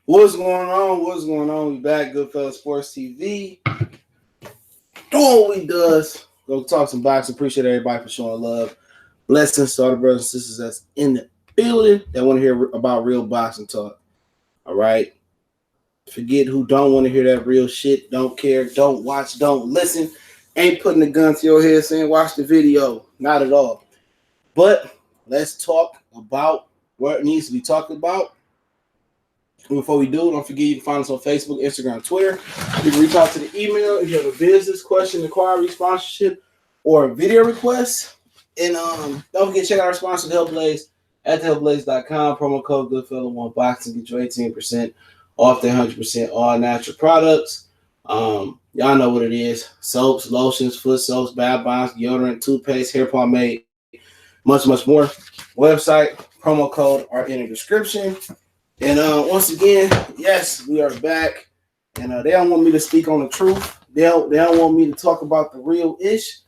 What's going on? What's going on? We back, Goodfellas Sports TV. Doing what we does. Go talk some boxing. Appreciate everybody for showing love. Blessings to all the brothers and sisters that's in the building that want to hear about real boxing talk. All right. Forget who don't want to hear that real shit. Don't care. Don't watch. Don't listen. Ain't putting the gun to your head saying watch the video. Not at all. But let's talk about what it needs to be talked about. Before we do, don't forget you can find us on Facebook, Instagram, Twitter. You can reach out to the email if you have a business question, inquiry, sponsorship, or a video request. And don't forget to check out our sponsor, The Health Blaze, at thehealthblaze.com. Promo code Goodfellow1Boxing. Get your 18% off their 100% all natural products. Y'all know what it is. Soaps, lotions, foot soaps, bath bombs, deodorant, toothpaste, hair pomade, much more. Website, promo code are in the description. And once again, yes, we are back. And they don't want me to speak on the truth. They don't want me to talk about the real ish.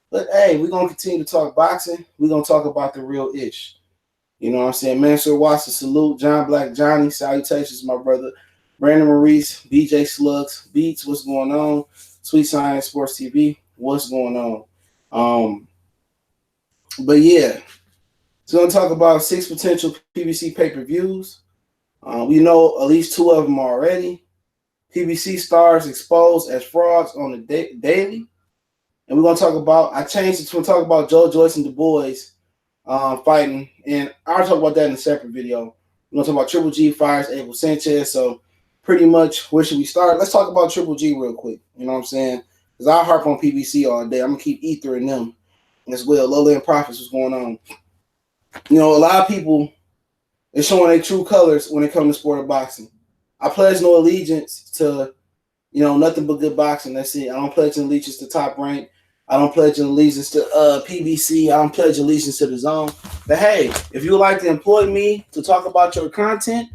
But hey, we're going to continue to talk boxing. We're going to talk about the real ish. You know what I'm saying? Mansur Watson, salute. John Black Johnny, salutations, my brother. Brandon Maurice, BJ Slugs, Beats, what's going on? Sweet Science Sports TV, what's going on? But yeah, so we're going to talk about 6 potential PBC pay-per-views. We know at least 2 of them already. PBC stars exposed as frauds on the daily. And we're going to talk about, I changed it to talk about Joe Joyce and Du Bois fighting. And I'll talk about that in a separate video. We're going to talk about Triple G fires Abel Sanchez. So pretty much, where should we start? Let's talk about Triple G real quick. You know what I'm saying? Because I harp on PBC all day. I'm going to keep Ether in them as well. Lowland Profits, what's going on? You know, a lot of people, it's showing their true colors when it comes to sport of boxing. I pledge no allegiance to, nothing but good boxing. That's it. I don't pledge allegiance to Top Rank. I don't pledge allegiance to PBC. I don't pledge allegiance to the Zone. But hey, if you would like to employ me to talk about your content,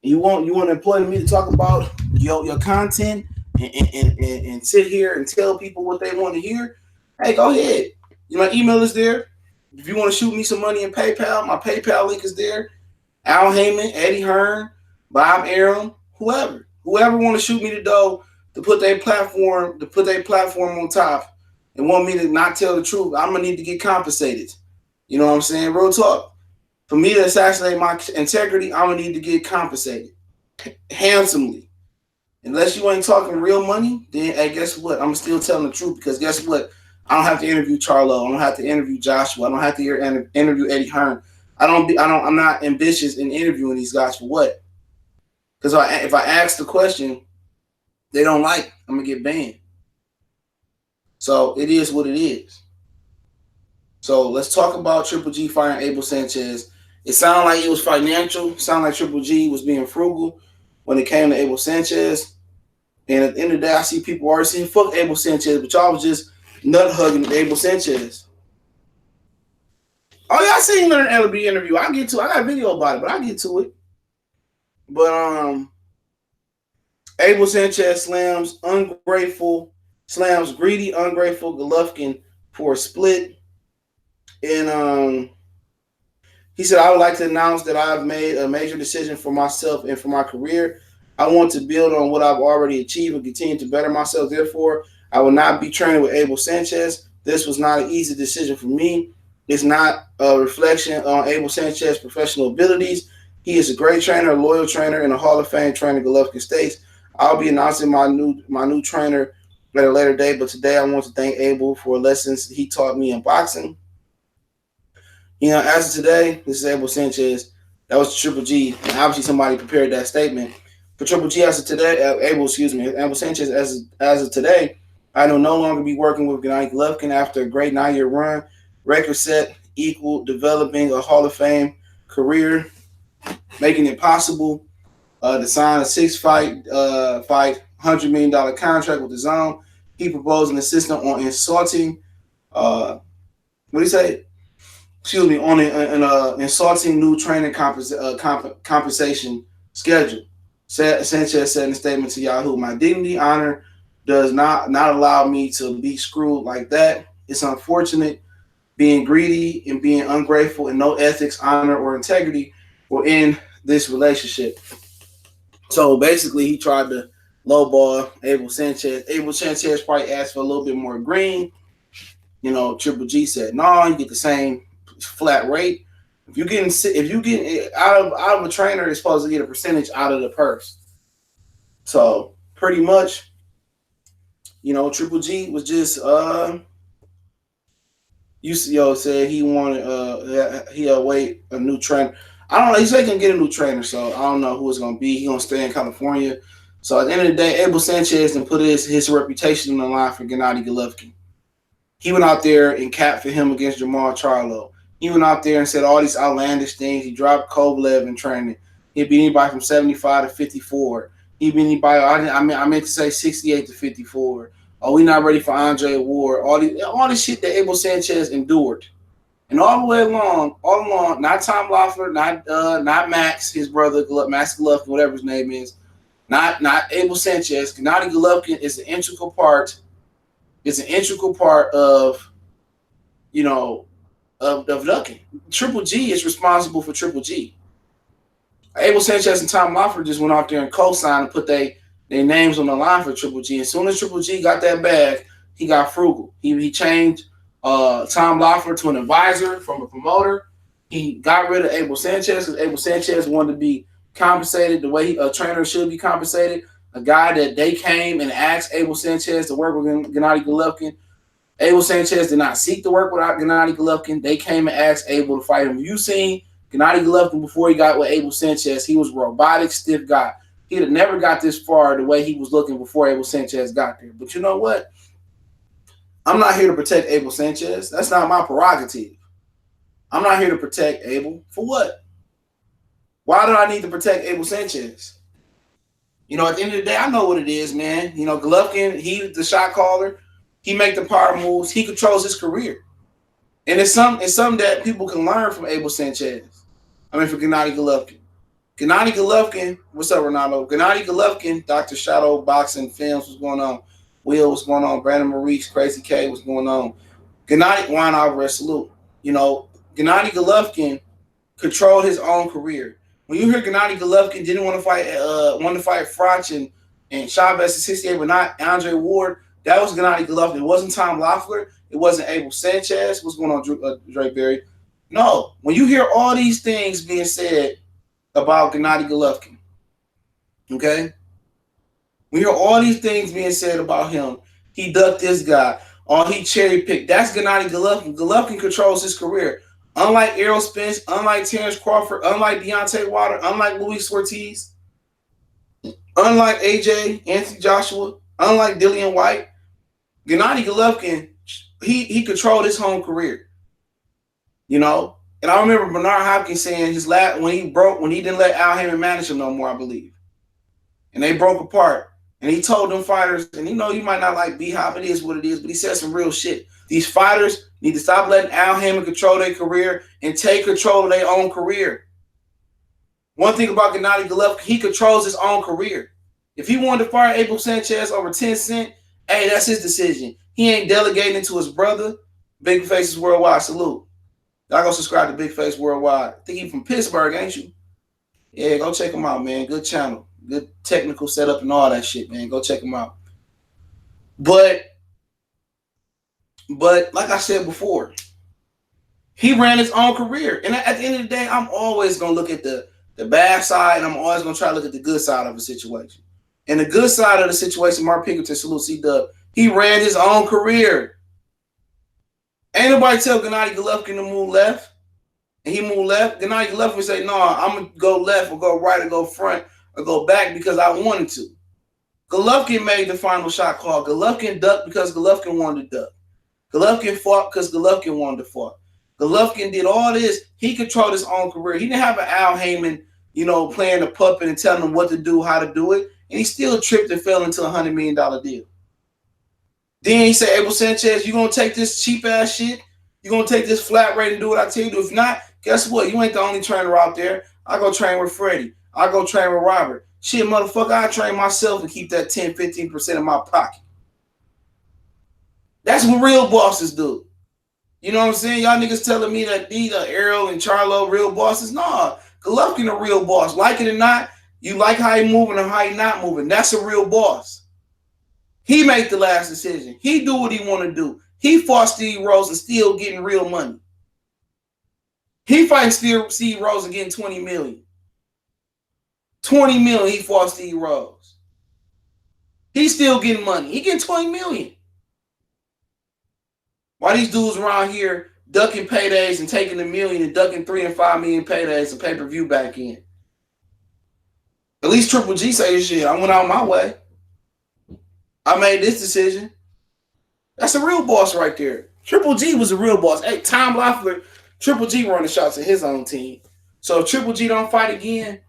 you want to employ me to talk about your content and sit here and tell people what they want to hear, hey, go ahead. My email is there. If you want to shoot me some money in PayPal, my PayPal link is there. Al Heyman, Eddie Hearn, Bob Arum, whoever want to shoot me the dough to put their platform on top and want me to not tell the truth, I'm gonna need to get compensated. You know what I'm saying? Real talk. For me to assassinate my integrity, I'm gonna need to get compensated handsomely. Unless you ain't talking real money, then hey, guess what? I'm still telling the truth because guess what? I don't have to interview Charlo. I don't have to interview Joshua. I don't have to interview Eddie Hearn. I'm not ambitious in interviewing these guys for what? Because if I ask the question they don't like, I'm going to get banned. So it is what it is. So let's talk about Triple G firing Abel Sanchez. It sounded like it was financial. It sounded like Triple G was being frugal when it came to Abel Sanchez. And at the end of the day, I see people already saying, fuck Abel Sanchez, but y'all was just nut hugging Abel Sanchez. Oh, yeah, I seen an LB interview. I got a video about it, but I'll get to it. But Abel Sanchez slams greedy, ungrateful Golovkin for a split. And he said, I would like to announce that I have made a major decision for myself and for my career. I want to build on what I've already achieved and continue to better myself. Therefore, I will not be training with Abel Sanchez. This was not an easy decision for me. It's not a reflection on Abel Sanchez's professional abilities. He is a great trainer, a loyal trainer, and a Hall of Fame trainer, Golovkin states. I'll be announcing my new trainer at a later date, but today I want to thank Abel for lessons he taught me in boxing. As of today, this is Abel Sanchez. That was Triple G, and obviously somebody prepared that statement. For Triple G, as of today, Abel Sanchez, as of today, I will no longer be working with Gennady Golovkin after a great 9-year run. Record set, equal, developing a Hall of Fame career, making it possible to sign a 6-fight, $100 million contract with the Zone. He proposed an assistant on insulting, on an insulting new training compensation schedule. Sanchez said in a statement to Yahoo, my dignity, honor does not allow me to be screwed like that. It's unfortunate. Being greedy and being ungrateful and no ethics, honor, or integrity will end this relationship. So basically, he tried to lowball Abel Sanchez. Abel Sanchez probably asked for a little bit more green. Triple G said, "No, you get the same flat rate. If you getting out of a trainer, they're supposed to get a percentage out of the purse. So pretty much, Triple G was just said he wanted he'll wait a new trainer. I don't know. He said he can get a new trainer, so I don't know who it's gonna be. He gonna stay in California. So at the end of the day, Abel Sanchez and put his reputation on the line for Gennady Golovkin. He went out there and capped for him against Jamal Charlo. He went out there and said all these outlandish things. He dropped Kovalev in training. He beat anybody from 75 to 54. He beat anybody. I meant to say 68 to 54. Oh, we not ready for Andre Ward. All this shit that Abel Sanchez endured, and all the way along, not Tom Loeffler, not Max, his brother, Max Golovkin, whatever his name is, not Abel Sanchez. Gennady Golovkin is an integral part. It's an integral part of Ducking. Triple G is responsible for Triple G. Abel Sanchez and Tom Loeffler just went out there and co-signed and put their names on the line for Triple G. As soon as Triple G got that bag, he got frugal. He changed Tom Loeffler to an advisor from a promoter. He got rid of Abel Sanchez because Abel Sanchez wanted to be compensated the way a trainer should be compensated. A guy that they came and asked Abel Sanchez to work with Gennady Golovkin. Abel Sanchez did not seek to work without Gennady Golovkin. They came and asked Abel to fight him. You seen Gennady Golovkin before he got with Abel Sanchez? He was a robotic, stiff guy. He'd have never got this far the way he was looking before Abel Sanchez got there. But you know what? I'm not here to protect Abel Sanchez. That's not my prerogative. I'm not here to protect Abel. For what? Why do I need to protect Abel Sanchez? At the end of the day, I know what it is, man. Golovkin, he's the shot caller. He make the power moves. He controls his career. And it's something that people can learn from Abel Sanchez. For Gennady Golovkin. Gennady Golovkin, what's up, Ronaldo? Gennady Golovkin, Dr. Shadow Boxing Films, what's going on? Will, what's going on? Brandon Maurice, Crazy K, what's going on? Gennady, Juan Alvarez, salute. Gennady Golovkin controlled his own career. When you hear Gennady Golovkin didn't want to fight Froch and Chavez at 68, but not Andre Ward, that was Gennady Golovkin. It wasn't Tom Loeffler. It wasn't Abel Sanchez. What's going on, Dre Berry? No. When you hear all these things being said about Gennady Golovkin, okay? When you hear all these things being said about him, he ducked this guy, or he cherry picked. That's Gennady Golovkin. Golovkin controls his career. Unlike Errol Spence, unlike Terrence Crawford, unlike Deontay Wilder, unlike Luis Ortiz, unlike AJ, Anthony Joshua, unlike Dillian White, Gennady Golovkin, he controlled his home career. And I remember Bernard Hopkins saying his when he didn't let Al Haymon manage him no more, I believe. And they broke apart. And he told them fighters, and you might not like B-Hop, it is what it is, but he said some real shit. These fighters need to stop letting Al Haymon control their career and take control of their own career. One thing about Gennady Golovkin, he controls his own career. If he wanted to fire Abel Sanchez over 10 cents, hey, that's his decision. He ain't delegating to his brother. Big Faces Worldwide, salute. Y'all go subscribe to Big Face Worldwide. I think he's from Pittsburgh, ain't you? Yeah, go check him out, man. Good channel. Good technical setup and all that shit, man. Go check him out. But like I said before, he ran his own career. And at the end of the day, I'm always going to look at the bad side, and I'm always going to try to look at the good side of a situation. And the good side of the situation, Mark Pinkerton, salute C-Dub, he ran his own career. Ain't nobody tell Gennady Golovkin to move left, and he moved left. Gennady Golovkin would say, no, I'm going to go left or go right or go front or go back because I wanted to. Golovkin made the final shot call. Golovkin ducked because Golovkin wanted to duck. Golovkin fought because Golovkin wanted to fight. Golovkin did all this. He controlled his own career. He didn't have an Al Haymon, playing the puppet and telling him what to do, how to do it. And he still tripped and fell into a $100 million deal. Then he said, Abel Sanchez, you going to take this cheap-ass shit? You going to take this flat rate and do what I tell you to? If not, guess what? You ain't the only trainer out there. I go train with Freddie. I go train with Robert. Shit, motherfucker, I train myself and keep that 10, 15% in my pocket. That's what real bosses do. You know what I'm saying? Y'all niggas telling me that these are Errol and Charlo real bosses. Nah, Golovkin a real boss. Like it or not, You like how he moving or how he not moving. That's a real boss. He make the last decision. He do what he want to do. He fought Steve Rose and still getting real money. He fighting Steve Rose and getting $20 million. $20 million he fought Steve Rose. He's still getting money. He getting $20 million. Why these dudes around here ducking paydays and taking $1 million and ducking $3 and $5 million paydays and pay-per-view back in? At least Triple G say shit. I went out my way. I made this decision. That's a real boss right there. Triple G was a real boss. Hey, Tom Loeffler, Triple G running shots at his own team. So if Triple G don't fight again,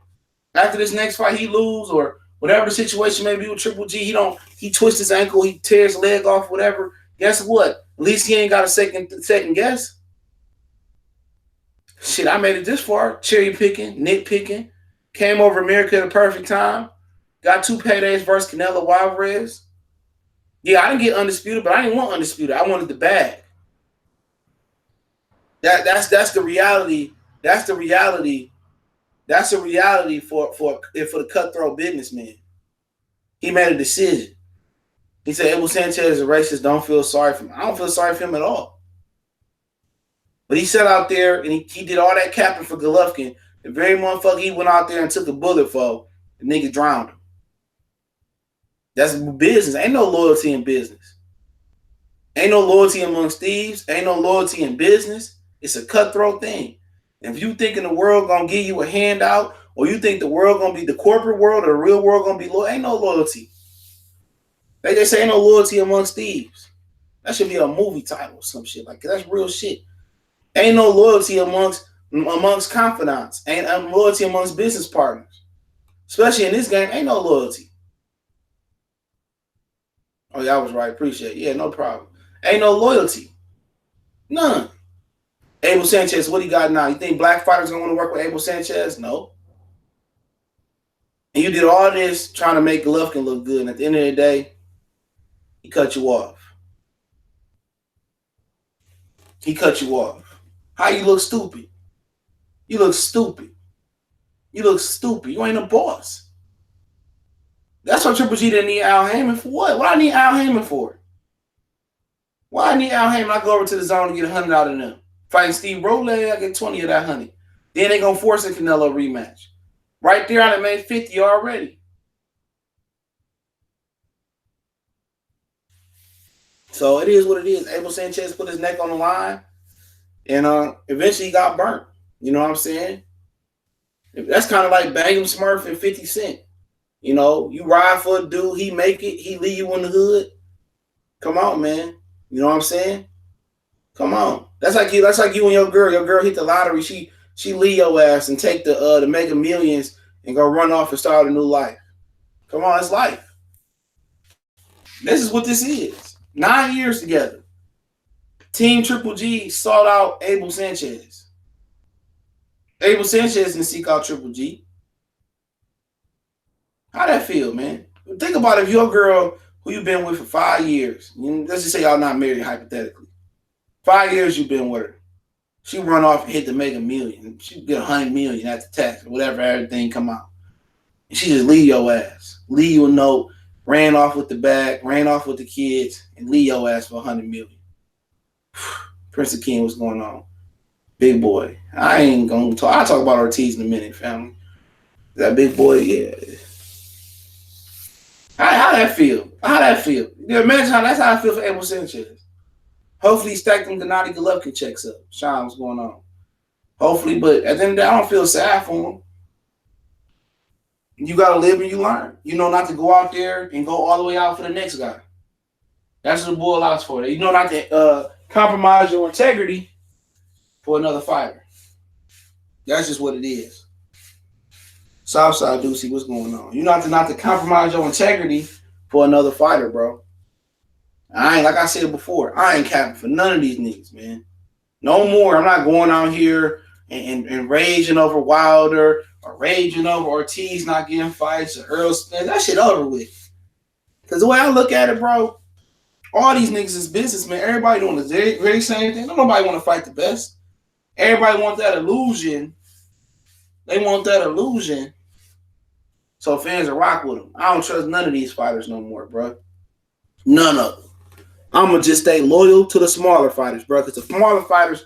after this next fight he lose or whatever the situation may be with Triple G, he twists his ankle, he tears his leg off, whatever. Guess what? At least he ain't got a second guess. Shit, I made it this far. Cherry picking, nitpicking. Came over America at the perfect time. Got 2 paydays versus Canelo Alvarez. Yeah, I didn't get undisputed, but I didn't want undisputed. I wanted the bag. That's the reality. That's the reality. That's the reality for the cutthroat businessman. He made a decision. He said, Abel Sanchez is a racist. Don't feel sorry for him. I don't feel sorry for him at all. But he sat out there and he did all that capping for Golovkin. The very motherfucker he went out there and took a bullet for, the nigga drowned him. That's business. Ain't no loyalty in business. Ain't no loyalty amongst thieves. Ain't no loyalty in business. It's a cutthroat thing. And if you thinking the world gonna give you a handout, or you think the world gonna be the corporate world or the real world gonna be loyal, ain't no loyalty. They just say ain't no loyalty amongst thieves. That should be a movie title or some shit like that. That's real shit. Ain't no loyalty amongst confidants. Ain't loyalty amongst business partners. Especially in this game, ain't no loyalty. Oh, yeah, I was right. Appreciate it. Yeah, no problem. Ain't no loyalty. None. Abel Sanchez, what he got now? You think black fighters gonna want to work with Abel Sanchez? No. And you did all this trying to make Golovkin look good, and at the end of the day, he cut you off. He cut you off. How you look stupid? You look stupid. You look stupid. You ain't a boss. That's why Triple G didn't need Al Heyman for what? What I need Al Heyman for? Why I need Al Heyman? I go over to the zone and get 100 out of them. Fighting Steve Rowley, I get 20 of that 100. Then they gonna force a Canelo rematch. Right there, I done made 50 already. So it is what it is. Abel Sanchez put his neck on the line, and eventually he got burnt. You know what I'm saying? That's kind of like Bangum Smurf and 50 Cent. You know, you ride for a dude, he make it, he leave you in the hood. Come on, man. You know what I'm saying? Come on. That's like you and your girl. Your girl hit the lottery. She leave your ass and take the Mega Millions and go run off and start a new life. Come on, it's life. This is what this is. 9 years together. Team Triple G sought out Abel Sanchez. Abel Sanchez didn't seek out Triple G. How that feel, man? Think about it. If your girl who you've been with for 5 years, let's just say y'all not married hypothetically. 5 years you've been with her. She run off and hit the Mega Million. She get 100 million after tax or whatever, everything come out. And she just leave your ass. Leave you a note, ran off with the bag, ran off with the kids, and leave your ass for 100 million. Prince of King, what's going on? Big boy. I ain't gonna talk. I'll talk about Ortiz in a minute, family. That big boy, yeah. How that feel? How that feel? You imagine that's how I feel for Abel Sanchez. Hopefully he stacked them Gennady Golovkin checks up. Sean, what's going on? Hopefully, but at the end of the day, I don't feel sad for him. You got to live and you learn. You know not to go out there and go all the way out for the next guy. That's what the boy allows for. You know not to compromise your integrity for another fighter. That's just what it is. Southside Deucey, what's going on? You know not to compromise your integrity for another fighter, bro. I ain't, like I said before, I ain't capping for none of these niggas, man. No more. I'm not going out here and raging over Wilder or raging over Ortiz not getting fights or Earl Spence. That shit over with. Because the way I look at it, bro, all these niggas is businessmen. Everybody doing the very same thing. Don't nobody want to fight the best. Everybody wants that illusion. They want that illusion So fans are rock with them. I don't trust none of these fighters no more, bro. None of them. I'm going to just stay loyal to the smaller fighters, bro. Because the smaller fighters,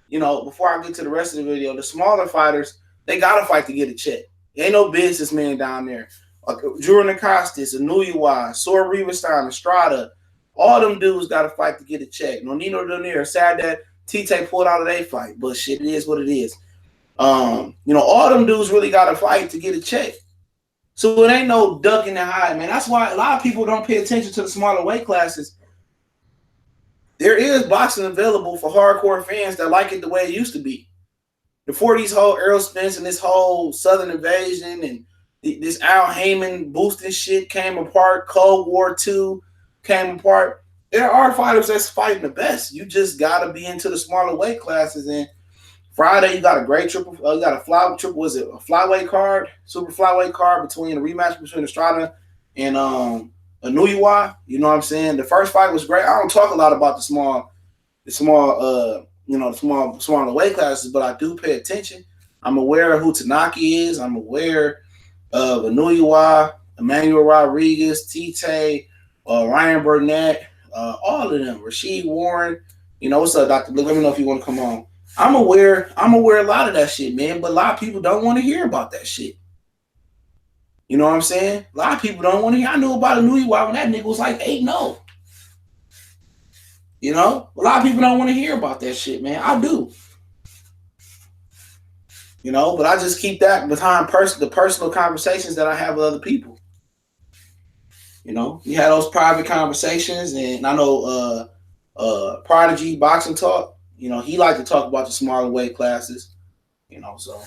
you know, before I get to the rest of the video, the smaller fighters, they got to fight to get a check. Ain't no businessman down there. Like Drew Nakastis, Anuiwa, Sor Riverstein, Estrada, all them dudes got to fight to get a check. Nonino Donaire, sad that Tite pulled out of their fight, but shit, it is what it is. You know, all them dudes really got to fight to get a check. So it ain't no ducking and hiding, man. That's why a lot of people don't pay attention to the smaller weight classes. There is boxing available for hardcore fans that like it the way it used to be. Before these whole Errol Spence and this whole Southern Invasion and this Al Heyman boosting shit came apart, Cold War II came apart. There are fighters that's fighting the best. You just got to be into the smaller weight classes. And Friday, you got a great triple. You got a flyweight card, super flyweight card between a rematch between Estrada and Anuiwa. You know what I'm saying? The first fight was great. I don't talk a lot about the smaller weight classes, but I do pay attention. I'm aware of who Tanaki is. I'm aware of Anuiwa, Emmanuel Rodriguez, Tite, Ryan Burnett, all of them. Rasheed Warren. You know, what's up, Dr. Blue? Let me know if you want to come on. I'm aware a lot of that shit, man, but a lot of people don't want to hear about that shit. You know what I'm saying? A lot of people don't want to hear. I knew about Anuiwa when that nigga was like 8-0. You know? A lot of people don't want to hear about that shit, man. I do. You know, but I just keep that behind the personal conversations that I have with other people. You know? We had those private conversations, and I know Prodigy Boxing Talk, you know, he liked to talk about the smaller weight classes, you know, so,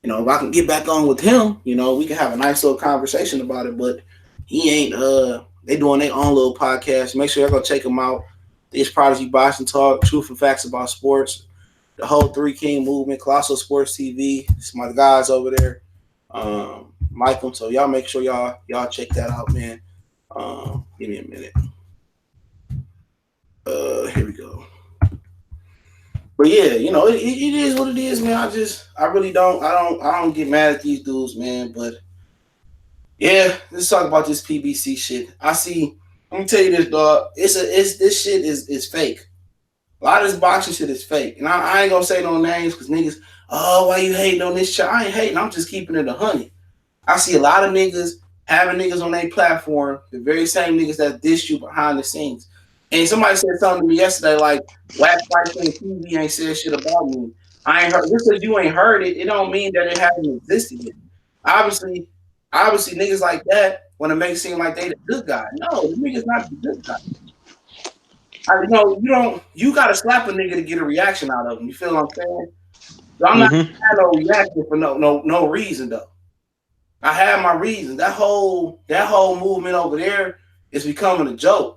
you know, if I can get back on with him, you know, we can have a nice little conversation about it, but he ain't, they doing their own little podcast. Make sure y'all go check them out. This Prodigy Boxing Talk, Truth and Facts About Sports, the whole Three King movement, Colossal Sports TV. It's my guys over there, Michael. So y'all make sure y'all check that out, man. Give me a minute. Here we go. But yeah, you know, it is what it is, man. I really don't get mad at these dudes, man. But yeah, let's talk about this PBC shit. Let me tell you this, dog. This shit is fake. A lot of this boxing shit is fake. And I ain't gonna say no names because niggas, oh, why you hating on this shit? I ain't hating, I'm just keeping it 100. I see a lot of niggas having niggas on their platform, the very same niggas that diss you behind the scenes. And somebody said something to me yesterday, like, Wax Fights on TV ain't said shit about me. I ain't heard. Just because you ain't heard it, it don't mean that it hasn't existed yet. Obviously, niggas like that want to make it seem like they the good guy. No, the nigga's not the good guy. You gotta slap a nigga to get a reaction out of him. You feel what I'm saying? So I'm not gonna have no reaction for no reason though. I have my reasons. That whole movement over there is becoming a joke.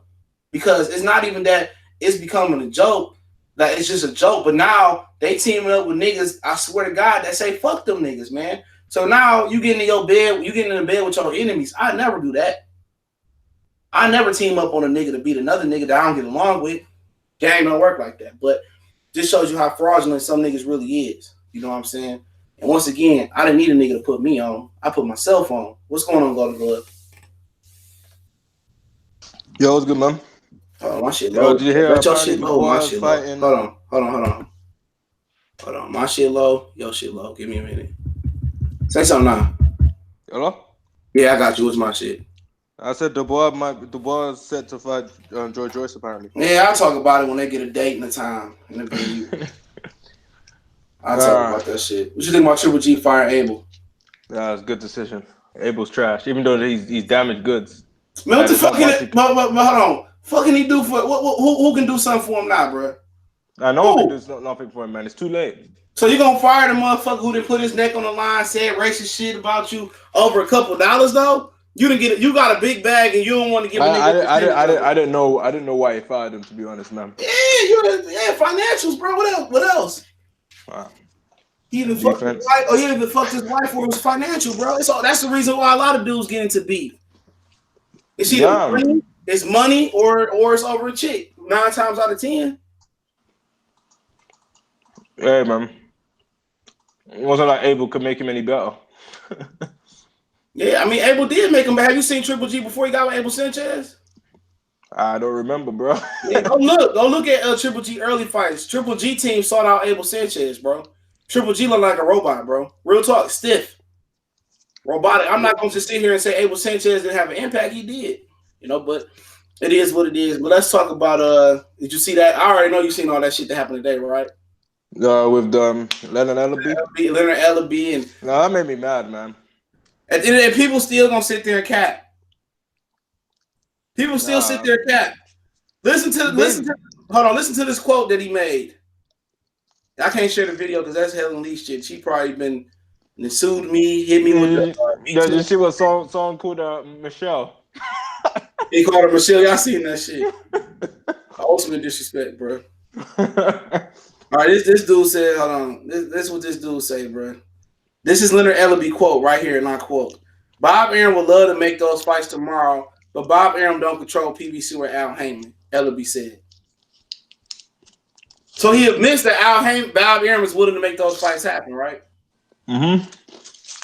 Because it's not even that it's becoming a joke, that it's just a joke. But now they teaming up with niggas, I swear to God, that say fuck them niggas, man. So now you getting in your bed, you getting in the bed with your enemies. I never do that. I never team up on a nigga to beat another nigga that I don't get along with. Gang don't work like that. But just shows you how fraudulent some niggas really is. You know what I'm saying? And once again, I didn't need a nigga to put me on. I put myself on. What's going on, Golden Glove? Yo, what's good, man? Oh, my shit low. Did you hear Let your shit low. My shit low. Fighting? Hold on. My shit low. Your shit low. Give me a minute. Say something now. Hello? Yeah, I got you. What's my shit? I said Dubois is set to fight George Joyce apparently. Yeah, I'll talk about it when they get a date and a time. I'll talk about that shit. What you think about Triple G firing Abel? Yeah, it's a good decision. Abel's trash, even though he's damaged goods. Man, what the fuck hold on. What can he do for who can do something for him now, bro? I know who can do nothing for him, man. It's too late. So you gonna fire the motherfucker who didn't put his neck on the line, said racist shit about you over a couple dollars though? You didn't get it. You got a big bag and you don't want to give a nigga. I didn't know why he fired him, to be honest, man. Yeah, financials, bro. What else? Wow. He either fucked his wife, or he either fucked his wife, or it was financial, bro. That's the reason why a lot of dudes get into beef. It's either money, or it's over a chick. 9 times out of 10. Hey, man. It wasn't like Abel could make him any better. Yeah, I mean, Abel did make him. But have you seen Triple G before he got with Abel Sanchez? I don't remember, bro. Yeah, go look at Triple G early fights. Triple G team sought out Abel Sanchez, bro. Triple G looked like a robot, bro. Real talk, stiff, robotic. I'm not going to sit here and say Abel Sanchez didn't have an impact. He did, but it is what it is. But let's talk about. Did you see that? I already know you seen all that shit that happened today, right? With Leonard Ellaby. Leonard Ellaby, and No, that made me mad, man. at the end of the day, people still gonna sit there and cap. People still sit there and cap. Listen to this quote that he made. I can't share the video because that's Helen Lee shit. She probably been sued me, hit me with the. You see what song called Michelle? He called her Michelle. Y'all seen that shit? Ultimate disrespect, bro. All right, this dude said, hold on. This is what this dude say, bro. This is Leonard Ellaby quote right here, and I quote: Bob Arum would love to make those fights tomorrow, but Bob Arum don't control PBC or Al Heyman. Ellaby said. So he admits that Bob Arum is willing to make those fights happen, right? Mm-hmm.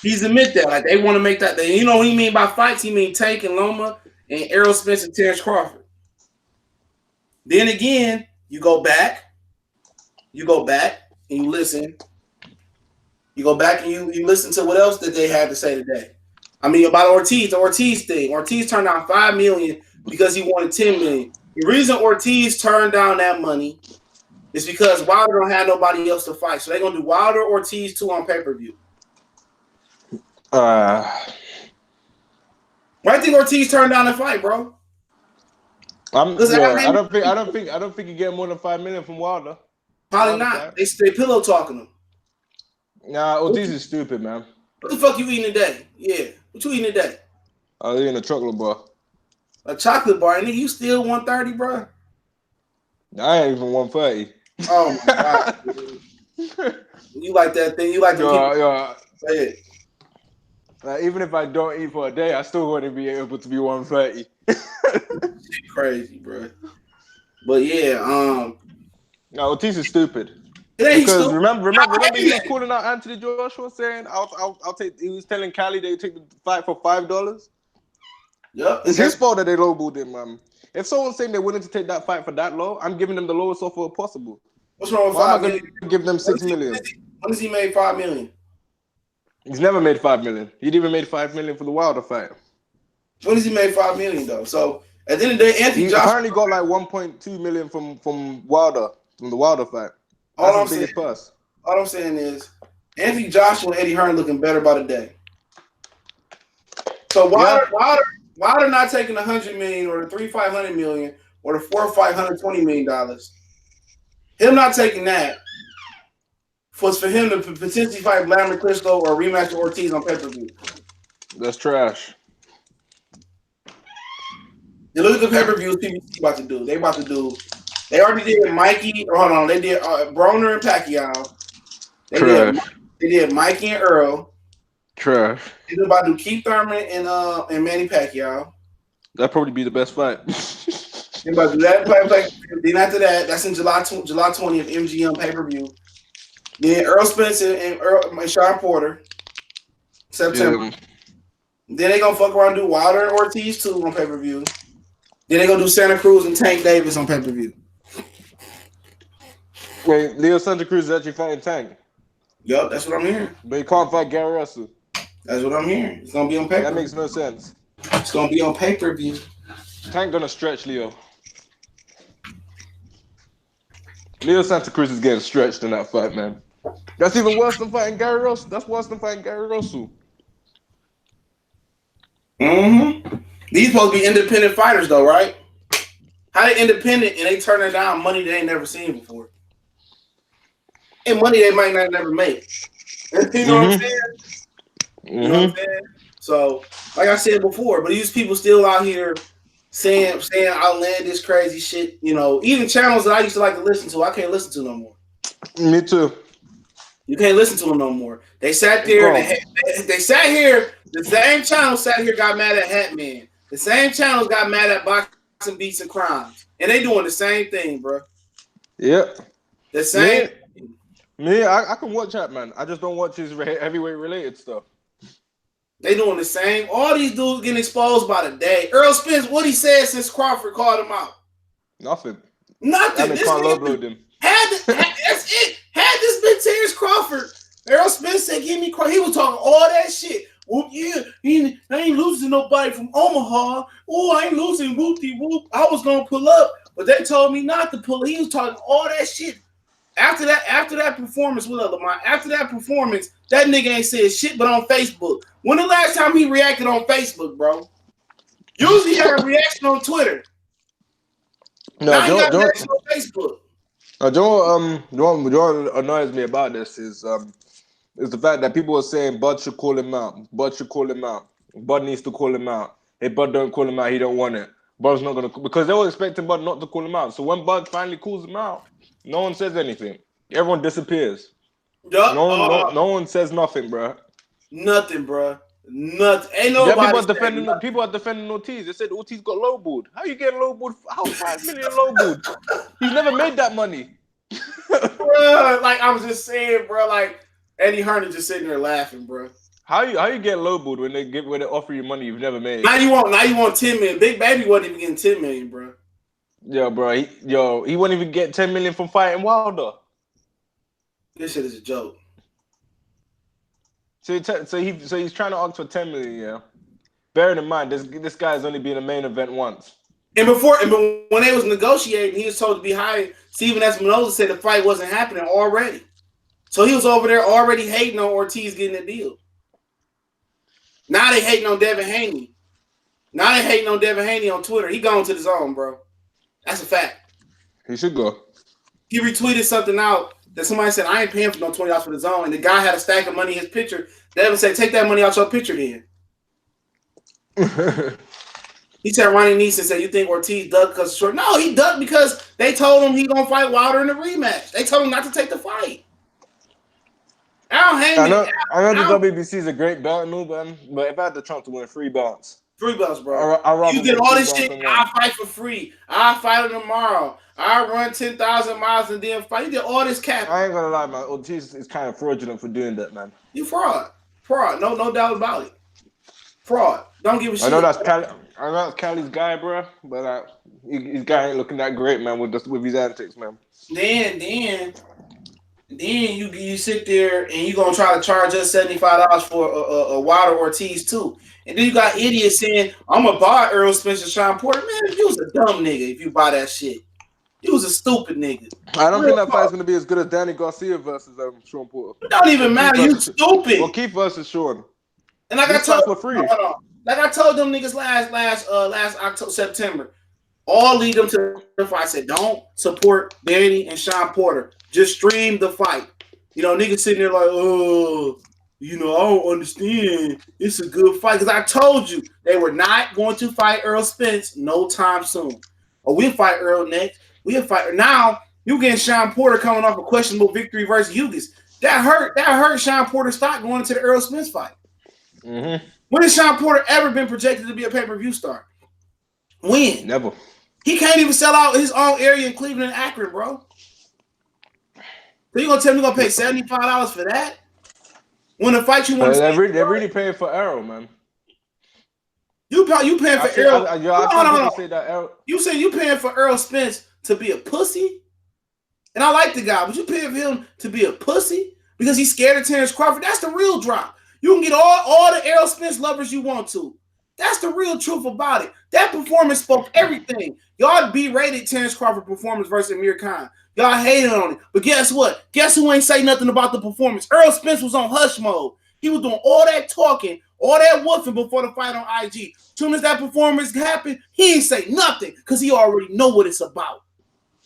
He's admit that. Like, they want to make that. You know what he mean by fights? He mean Tank and Loma and Errol Spence and Terrence Crawford. Then again, you go back and you listen. You go back and you listen to what else that they had to say today. I mean, about Ortiz, the Ortiz thing. Ortiz turned down $5 million because he wanted $10 million. The reason Ortiz turned down that money is because Wilder don't have nobody else to fight. So they're going to do Wilder Ortiz 2 on pay-per-view. Why do you think Ortiz turned down the fight, bro? I don't think you get more than $5 million from Wilder. Probably not. They pillow talking him. Nah, Ortiz is stupid, man. What the fuck you eating today? Yeah. What you eating today? I was eating a chocolate bar. A chocolate bar? Nigga, you still 130, bro? I ain't even 130. Oh, my God. You like that thing? You like the Say it. Even if I don't eat for a day, I still want to be able to be 130. Shit crazy, bro. But yeah, no, Ortiz is stupid. Because remember he was calling out Anthony Joshua saying I'll take. He was telling Cali they would take the fight for $5. Yep, it's his fault that they lowballed him, man. If someone's saying they're willing to take that fight for that low, I'm giving them the lowest offer possible. What's wrong with Why $5 am I million? going to give them $6 million? When has he made $5 million? He's never made $5 million. He'd even made $5 million for the Wilder fight. When has he made $5 million though? So at the end of the day, Anthony Joshua apparently got like 1.2 million from Wilder, from the Wilder fight. That's his biggest purse. All I'm saying is Anthony Joshua and Eddie Hearn looking better by the day. So Wilder not taking $100 million or the 3 $500 million or the 4 $520 million. Him not taking that was for him to potentially fight Vladimir Klitschko or rematch Ortiz on pay-per-view. That's trash. You look at the pay-per-views PBC about to do. They already did Mikey. Hold on. They did Broner and Pacquiao. They did Mikey and Earl. Trash. They're about to do Keith Thurman and Manny Pacquiao. That'd probably be the best fight. They're about to do that. Then after that, that's in July 20th, MGM pay-per-view. Then Earl Spencer and Sean Porter. September. Yeah. Then they gonna fuck around and do Wilder and Ortiz too on pay-per-view. Then they gonna do Santa Cruz and Tank Davis on pay-per-view. Wait, Leo Santa Cruz is actually fighting Tank. Yup, that's what I'm hearing. But he can't fight Gary Russell. That's what I'm hearing. It's gonna be on pay-per-view. That makes no sense. It's gonna be on pay-per-view. Tank gonna stretch Leo. Leo Santa Cruz is getting stretched in that fight, man. That's even worse than fighting Gary Russell. That's worse than fighting Gary Russell. Mm-hmm. These supposed to be independent fighters, though, right? How they independent and they turning down money they ain't never seen before, and money they might not never make. You know what I'm saying? You know what I'm saying? So, like I said before, but these people still out here saying outlandish, crazy shit. You know, even channels that I used to like to listen to, I can't listen to no more. Me too. You can't listen to them no more. They sat there. They sat here. The same channel sat here, got mad at Hatman. The same channels got mad at Boxing Beats and Crimes, and they doing the same thing, bro. Yep. The same. Me, I can watch Hatman. I just don't watch his heavyweight related stuff. They doing the same. All these dudes getting exposed by the day. Errol Spence, what he said since Crawford called him out? Nothing. Nothing. This can't low blow them. That's it. Had this been Terrence Crawford, Errol Spence said, "Give me Crawford." He was talking all that shit. Whoop, yeah, I ain't losing nobody from Omaha. Oh, I ain't losing whoop-de-whoop. I was gonna pull up, but they told me not to pull. He was talking all that shit. After that performance with Lamar, after that performance, that nigga ain't said shit but on Facebook. When the last time he reacted on Facebook, bro? Usually he had a reaction on Twitter. No, now he got a reaction on Facebook. What annoys me about this is the fact that people are saying Bud should call him out. Bud should call him out. Bud needs to call him out. If Bud don't call him out, he don't want it. Bud's not gonna, because they were expecting Bud not to call him out. So when Bud finally calls him out, no one says anything. Everyone disappears. Yep. No one says nothing, bro. Nothing, bro. Nothing. Ain't nobody. People are defending Ortiz. They said Ortiz got lowballed. How you getting lowballed? How 5 million lowballed? He's never made that money. Bro, like I was just saying, bro. Like Eddie Hearn just sitting there laughing, bro. How you get lowballed when they offer you money you've never made? Now you want 10 million. Big Baby wasn't even getting 10 million, bro. Yo, bro, he wouldn't even get 10 million from fighting Wilder. This shit is a joke. So he's trying to ask for 10 million, yeah. Bearing in mind, this guy's only been a main event once. And when they was negotiating, he was told to be hired. Steven Espinoza said the fight wasn't happening already. So he was over there already hating on Ortiz getting a deal. Now they hating on Devin Haney. On Twitter. He gone to the zone, bro. That's a fact. He should go. He retweeted something out that somebody said, I ain't paying for no $20 for the zone. And the guy had a stack of money in his picture. Devin said, take that money out your picture then. He said Ronnie Neeson said, you think Ortiz ducked because it's short? No, he ducked because they told him he gonna fight Wilder in the rematch. They told him not to take the fight. I know the WBC is a great belt, man, but if I had the chance to win 3 belts. 3 belts, bro. You did all this shit. I'll fight for free. I'll fight tomorrow. I'll run 10,000 miles and then fight. You did all this cap. I ain't gonna lie, man. Ortiz is kind of fraudulent for doing that, man. You fraud. No doubt about it. Fraud. Don't give a shit. I know that's Cali's guy, bro, but his guy ain't looking that great, man, with his antics, man. Then you sit there and you gonna try to charge us $75 for a Wilder Ortiz too. And then you got idiots saying, I'm gonna buy Errol Spence and Sean Porter. Man, you was a dumb nigga if you buy that shit. You was a stupid nigga. I don't think that fight's gonna be as good as Danny Garcia versus Sean Porter. It don't even matter. You stupid. Well, Keith versus Sean. And like I told them niggas last October, September, all lead them to the fight. I said, don't support Danny and Sean Porter. Just stream the fight. You know, niggas sitting there like, oh, you know, I don't understand. It's a good fight. Because I told you they were not going to fight Errol Spence no time soon. Or we'll fight Earl next. We'll fight. Now, you getting Sean Porter coming off a questionable victory versus Hughes. That hurt Sean Porter's stock going into the Errol Spence fight. Mm-hmm. When has Sean Porter ever been projected to be a pay-per-view star? When? Never. He can't even sell out his own area in Cleveland and Akron, bro. So you gonna tell me you're gonna pay $75 for that? When the fight you want to they're really paying for Errol, man. You paying for Errol? You say you paying for Errol Spence to be a pussy? And I like the guy, but you paying for him to be a pussy because he's scared of Terrence Crawford? That's the real drop. You can get all the Errol Spence lovers you want to. That's the real truth about it. That performance spoke everything. Y'all berated Terrence Crawford performance versus Amir Khan. Y'all hated on it. But guess what? Guess who ain't say nothing about the performance? Errol Spence was on hush mode. He was doing all that talking, all that woofing before the fight on IG. As soon as that performance happened, he ain't say nothing because he already know what it's about.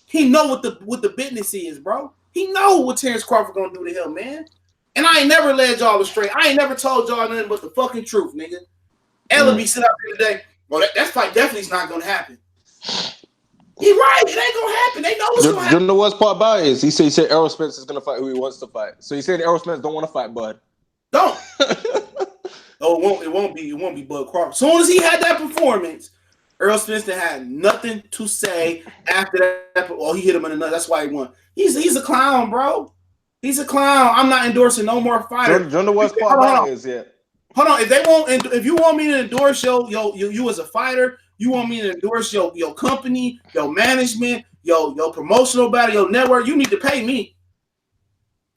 He know what the business is, bro. He know what Terrence Crawford gonna do to him, man. And I ain't never led y'all astray. I ain't never told y'all nothing but the fucking truth, nigga. Ella be sitting out there today. Well, that fight definitely is not gonna happen. He right. It ain't gonna happen. They know what's gonna happen. You know what's part about it is he said Errol Spence is gonna fight who he wants to fight. So he said Errol Spence don't want to fight Bud. Don't. It won't be Bud Crawford. As soon as he had that performance, Errol Spence had nothing to say after that. Oh, he hit him in the nut. That's why he won. He's a clown, bro. He's a clown. I'm not endorsing no more fighters. You know what's part about it is Hold on. If you want me to endorse you as a fighter, you want me to endorse your company, your management, your promotional battle, your network, you need to pay me.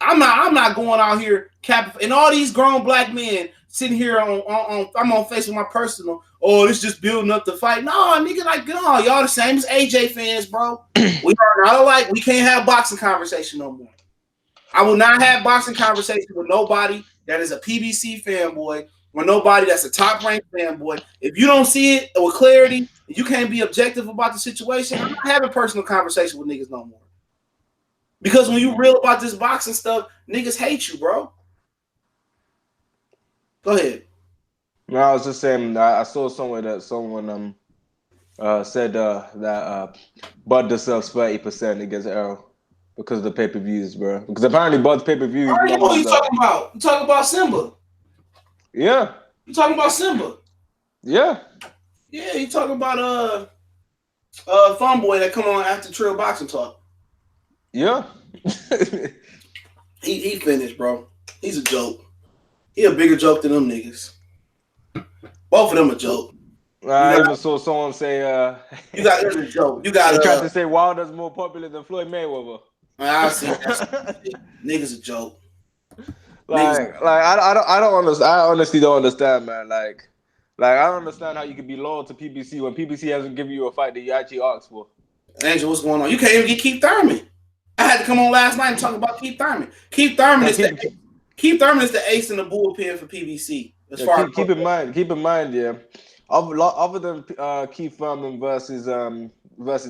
I'm not going out here and all these grown black men sitting here I'm on Facebook my personal. Oh, it's just building up the fight. No, nigga, like no, y'all the same as AJ fans, bro. We are not alike. We can't have boxing conversation no more. I will not have boxing conversation with nobody that is a PBC fanboy or nobody that's a top ranked fanboy. If you don't see it with clarity, you can't be objective about the situation. I'm not having personal conversation with niggas no more. Because when you real about this boxing stuff, niggas hate you, bro. Go ahead. No, I was just saying. I saw somewhere that someone said that Bud deserves 30% against Errol because of the pay-per-views, bro. Because apparently Bud's pay-per-view. What are you talking about? You talking about Simba? Yeah. You talking about Simba? Yeah. Yeah, you talking about Fun Boy that come on after Trill Boxing Talk. Yeah. he finished, bro. He's a joke. He a bigger joke than them niggas. Both of them a joke. I even saw someone say there's a joke. You got they tried to say Wilder's more popular than Floyd Mayweather. I see that. Niggas a joke. I don't understand. I honestly don't understand, man. Like I don't understand how you can be loyal to PBC when PBC hasn't given you a fight that you actually asked for. Angel, what's going on? You can't even get Keith Thurman. I had to come on last night and talk about Keith Thurman. Keith Thurman is the ace in the bullpen for PBC. Keep in mind, yeah. Other than Keith Thurman versus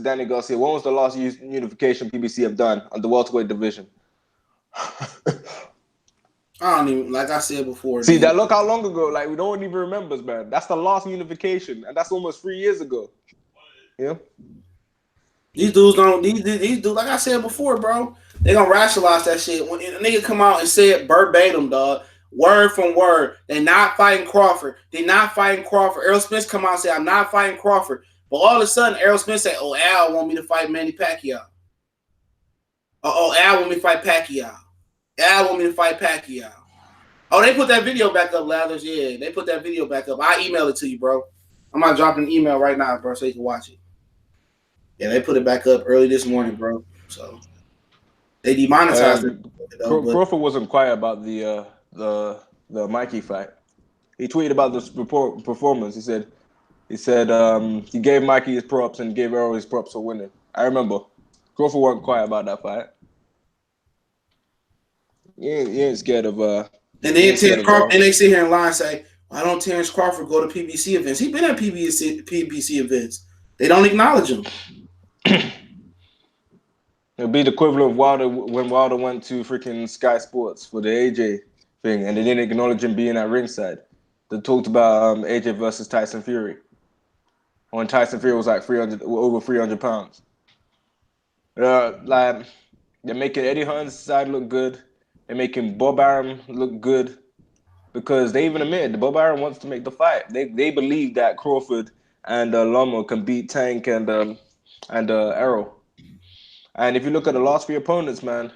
Danny Garcia, when was the last unification PBC have done on the welterweight division? I don't even, like I said before. See, that look how long ago, like we don't even remember, man. That's the last unification, and that's almost 3 years ago. Yeah. These dudes, like I said before, bro, they gonna rationalize that shit. When a nigga come out and say it verbatim, dog, word from word, they not fighting Crawford. Errol Spence come out and say, I'm not fighting Crawford. But all of a sudden, Errol Spence say, oh, Al want me to fight Manny Pacquiao. Al want me to fight Pacquiao. Oh, they put that video back up, Lathers. Yeah, they put that video back up. I email it to you, bro. I'm gonna drop an email right now, bro, so you can watch it. Yeah, they put it back up early this morning, bro. So they demonetized it. Crawford wasn't quiet about the Mikey fight. He tweeted about this performance. He said he gave Mikey his props and gave Errol his props for winning. I remember. Crawford wasn't quiet about that fight. He ain't scared of And then Terrence Crawford, and they sit here and lie and say, why don't Terrence Crawford go to PBC events? He been at PBC events. They don't acknowledge him. It'd be the equivalent of Wilder when Wilder went to freaking Sky Sports for the AJ thing, and they didn't acknowledge him being at ringside. They talked about AJ versus Tyson Fury, when Tyson Fury was like over 300 pounds. Like they're making Eddie Hearn's side look good. They're making Bob Arum look good because they even admit Bob Arum wants to make the fight. They believe that Crawford and Lomo can beat Tank and Errol. And if you look at the last three opponents, man,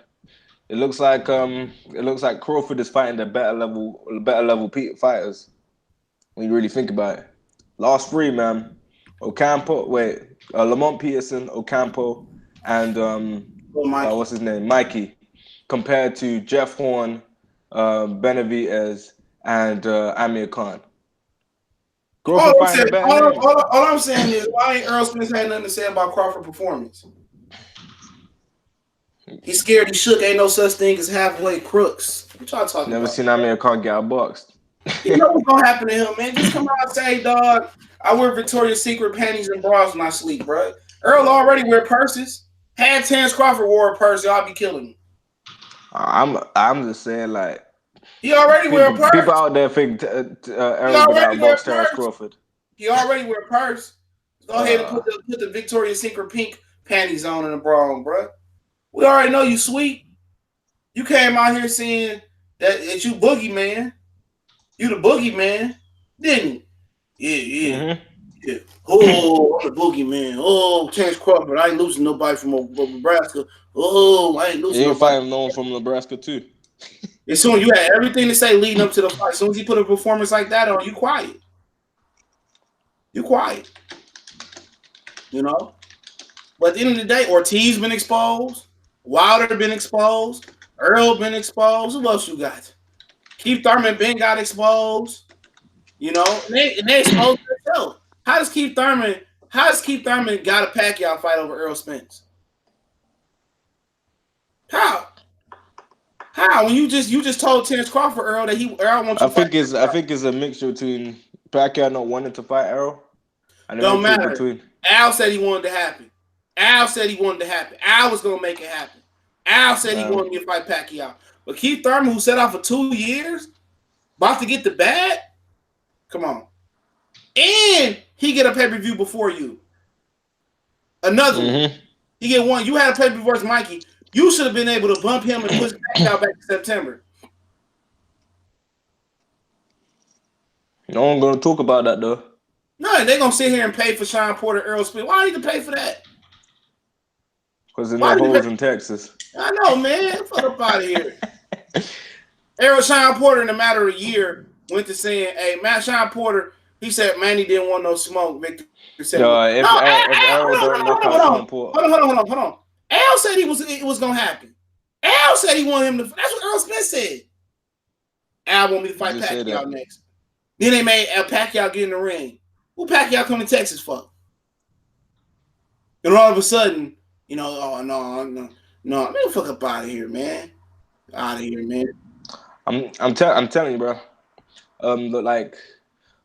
it looks like Crawford is fighting the better level fighters. When you really think about it, last three, man, Lamont Peterson, Ocampo, and what's his name, Mikey, compared to Jeff Horn, Benavidez, and Amir Khan. All I'm saying is, why ain't Errol Spence had nothing to say about Crawford's performance? He's scared, he shook. Ain't no such thing as halfway crooks. What y'all talking Never about? seen Amir Khan get outboxed. You know what's gonna happen to him, man. Just come out and say, dog, I wear Victoria's Secret panties and bras when I sleep, bro. Earl already wear purses. Had Terrence Crawford wore a purse, y'all be killing him. I'm just saying, like, he already wear a purse. People out there think Errol would outbox Terrence Crawford. He already wear a purse. Go ahead and put the Victoria's Secret pink panties on and a bra on, bro. We already know you sweet. You came out here saying that you boogeyman. You the boogeyman, didn't you? Yeah. Yeah. Oh, I'm the boogeyman. Oh, Terrence Crawford. I ain't losing nobody from Nebraska. Oh, I ain't losing. You ain't fighting no one from Nebraska too. As soon you had everything to say leading up to the fight. As soon as he put a performance like that on, you quiet. You quiet. You know? But at the end of the day, Ortiz been exposed. Wilder been exposed. Earl been exposed. Who else you got? Keith Thurman been got exposed. You know? And they exposed themselves. How does Keith Thurman got a Pacquiao fight over Earl Spence? How? When you just told Terence Crawford Earl that Earl wants you I think it's a mixture between Pacquiao not wanting to fight Earl. And don't matter. Al said he wanted to happen. Al was gonna make it happen. Al said he wanted me to fight Pacquiao. But Keith Thurman, who set out for 2 years, about to get the bag. Come on. And he get a pay-per-view before you. Another one. He get one. You had a pay-per-view versus Mikey. You should have been able to bump him and push Pacquiao back to September. No one gonna talk about that though. No, they're gonna sit here and pay for Sean Porter, Earl Spence. Why do you need to pay for that? Because there's no holes in Texas. I know, man. Fuck up out of here. Sean Porter, in a matter of a year, went to saying, "Hey, man, Sean Porter." He said, "Manny didn't want no smoke." Victor said, hold on. Al said it was gonna happen. Al said he wanted him to. That's what Earl Smith said. Al want me to fight Pacquiao next. Then they made Pacquiao get in the ring. Who Pacquiao come to Texas for? And all of a sudden, you know, oh no, man, fuck up out of here, man. Out of here, man. I'm telling you, bro. Look, like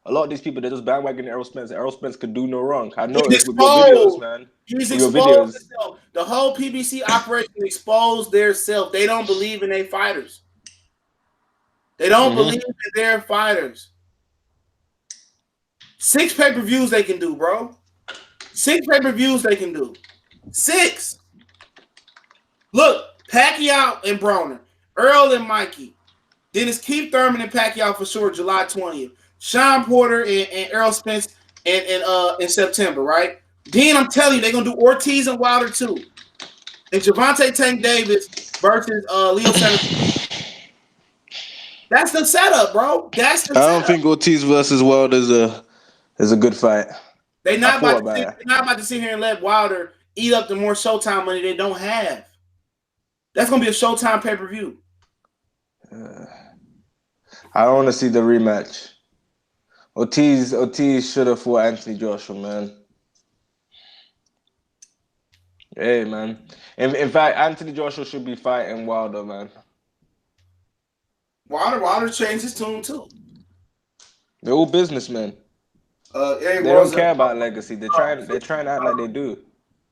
a lot of these people, they're just bandwagoning Errol Spence. Errol Spence could do no wrong. I know it's with your videos, man. He's exposed himself. The whole PBC operation exposed their self. They don't believe in their fighters. They don't believe in their fighters. 6 pay-per-views they can do, bro. 6 pay-per-views they can do. 6. Look, Pacquiao and Broner, Earl and Mikey. Then it's Keith Thurman and Pacquiao for sure, July 20th. Sean Porter and Earl Spence in September, right? Then I'm telling you, they're gonna do Ortiz and Wilder too. And Gervonta Tank Davis versus Leo Sanders. That's the setup, bro. That's the setup. I don't think Ortiz versus Wilder is a good fight. They're not about to sit here and let Wilder eat up the more Showtime money they don't have. That's gonna be a Showtime pay-per-view. I don't want to see the rematch. Ortiz should have fought Anthony Joshua, man. Hey, man. In fact, Anthony Joshua should be fighting Wilder, man. Wilder changed his tune too. They're all businessmen. They don't care about legacy. They're trying to act like they do.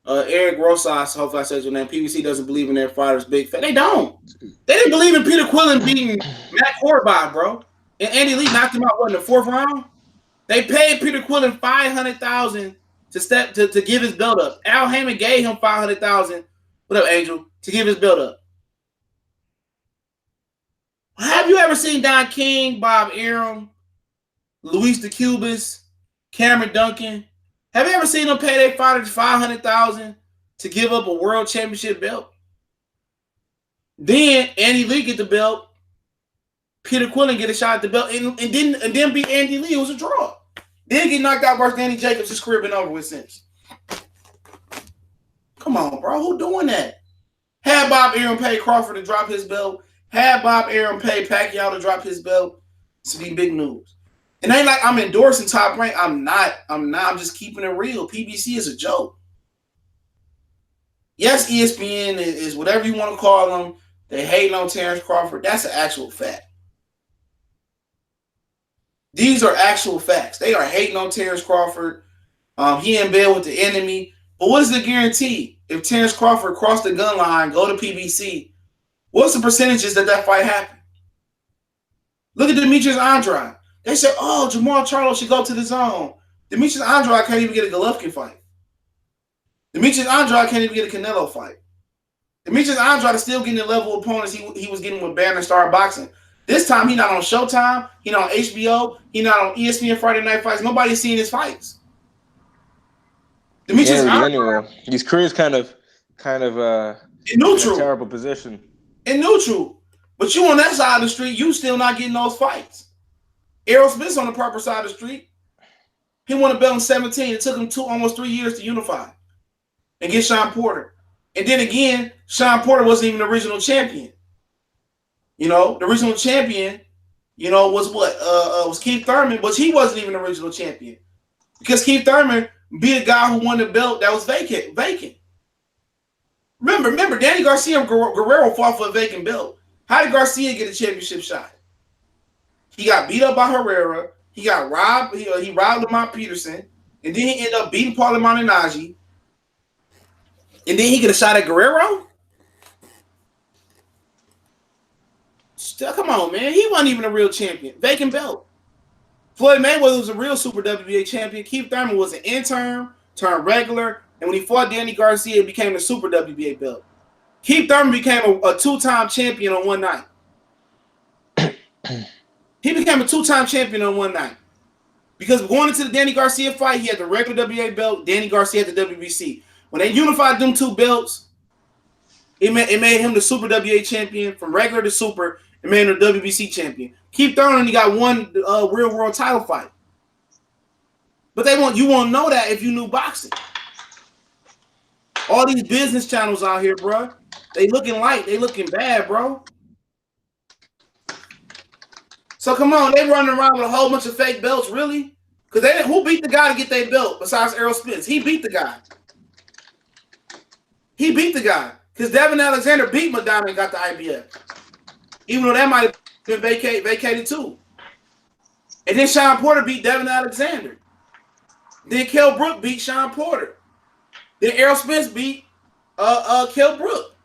Eric Rosas, hopefully I said your name. PBC doesn't believe in their fighters. Big fan. They don't. They didn't believe in Peter Quillen beating Matt Corby, bro. And Andy Lee knocked him out in the 4th round. They paid Peter Quillen $500,000 to give his belt up. Al Heyman gave him $500,000. What up, Angel? To give his belt up. Have you ever seen Don King, Bob Arum, Luis de Cubas, Cameron Duncan? Have you ever seen them pay their fighters $500,000 to give up a world championship belt? Then Andy Lee get the belt. Peter Quillen get a shot at the belt and then beat Andy Lee. It was a draw. Then get knocked out versus Danny Jacobs. His career been over with since. Come on, bro. Who doing that? Had Bob Arum pay Crawford to drop his belt. Had Bob Arum pay Pacquiao to drop his belt. This would be big news. It ain't like I'm endorsing Top Rank. I'm not. I'm just keeping it real. PBC is a joke. Yes, ESPN is whatever you want to call them. They hating on Terence Crawford. That's an actual fact. These are actual facts. They are hating on Terence Crawford. He in bed with the enemy. But what is the guarantee? If Terence Crawford crossed the gun line, go to PBC, what's the percentages that fight happened? Look at Demetrius Andrade. They said, oh, Jamal Charlo should go to the zone. Demetrius Andrade can't even get a Golovkin fight. Demetrius Andrade can't even get a Canelo fight. Demetrius Andrade is still getting the level of opponents he was getting with Banner Star Boxing. This time, he not on Showtime. He not on HBO. He not on ESPN Friday Night Fights. Nobody's seeing his fights. Demetrius Andrade, anyway, his career is kind of in neutral. in a terrible position. In neutral. But you on that side of the street, you still not getting those fights. Errol Spence on the proper side of the street. He won a belt in 17. It took him almost 3 years to unify and get Sean Porter. And then again, Sean Porter wasn't even the original champion. You know, the original champion, you know, was what? Was Keith Thurman, but he wasn't even the original champion. Because Keith Thurman beat a guy who won the belt that was vacant. Remember, Danny Garcia and Guerrero fought for a vacant belt. How did Garcia get a championship shot? He got beat up by Herrera. He got robbed. He robbed Lamont Peterson. And then he ended up beating Paulie Malignaggi. And then he get a shot at Guerrero? Still, come on, man. He wasn't even a real champion. Vacant belt. Floyd Mayweather was a real Super WBA champion. Keith Thurman was an intern, turned regular. And when he fought Danny Garcia, it became a Super WBA belt. Keith Thurman became a two-time champion on one night. He became a two-time champion on one night. Because going into the Danny Garcia fight, he had the regular WBA belt. Danny Garcia had the WBC. When they unified them two belts, it made him the Super WBA champion from regular to super. It made him the WBC champion. Keith Thurman only got one real world title fight. But you won't know that if you knew boxing. All these business channels out here, bro, they looking light. They looking bad, bro. So come on, they running around with a whole bunch of fake belts, really? Because who beat the guy to get their belt besides Errol Spence? He beat the guy. He beat the guy. Because Devin Alexander beat Madonna and got the IBF. Even though that might have been vacated too. And then Sean Porter beat Devin Alexander. Then Kell Brook beat Sean Porter. Then Errol Spence beat Kell Brook.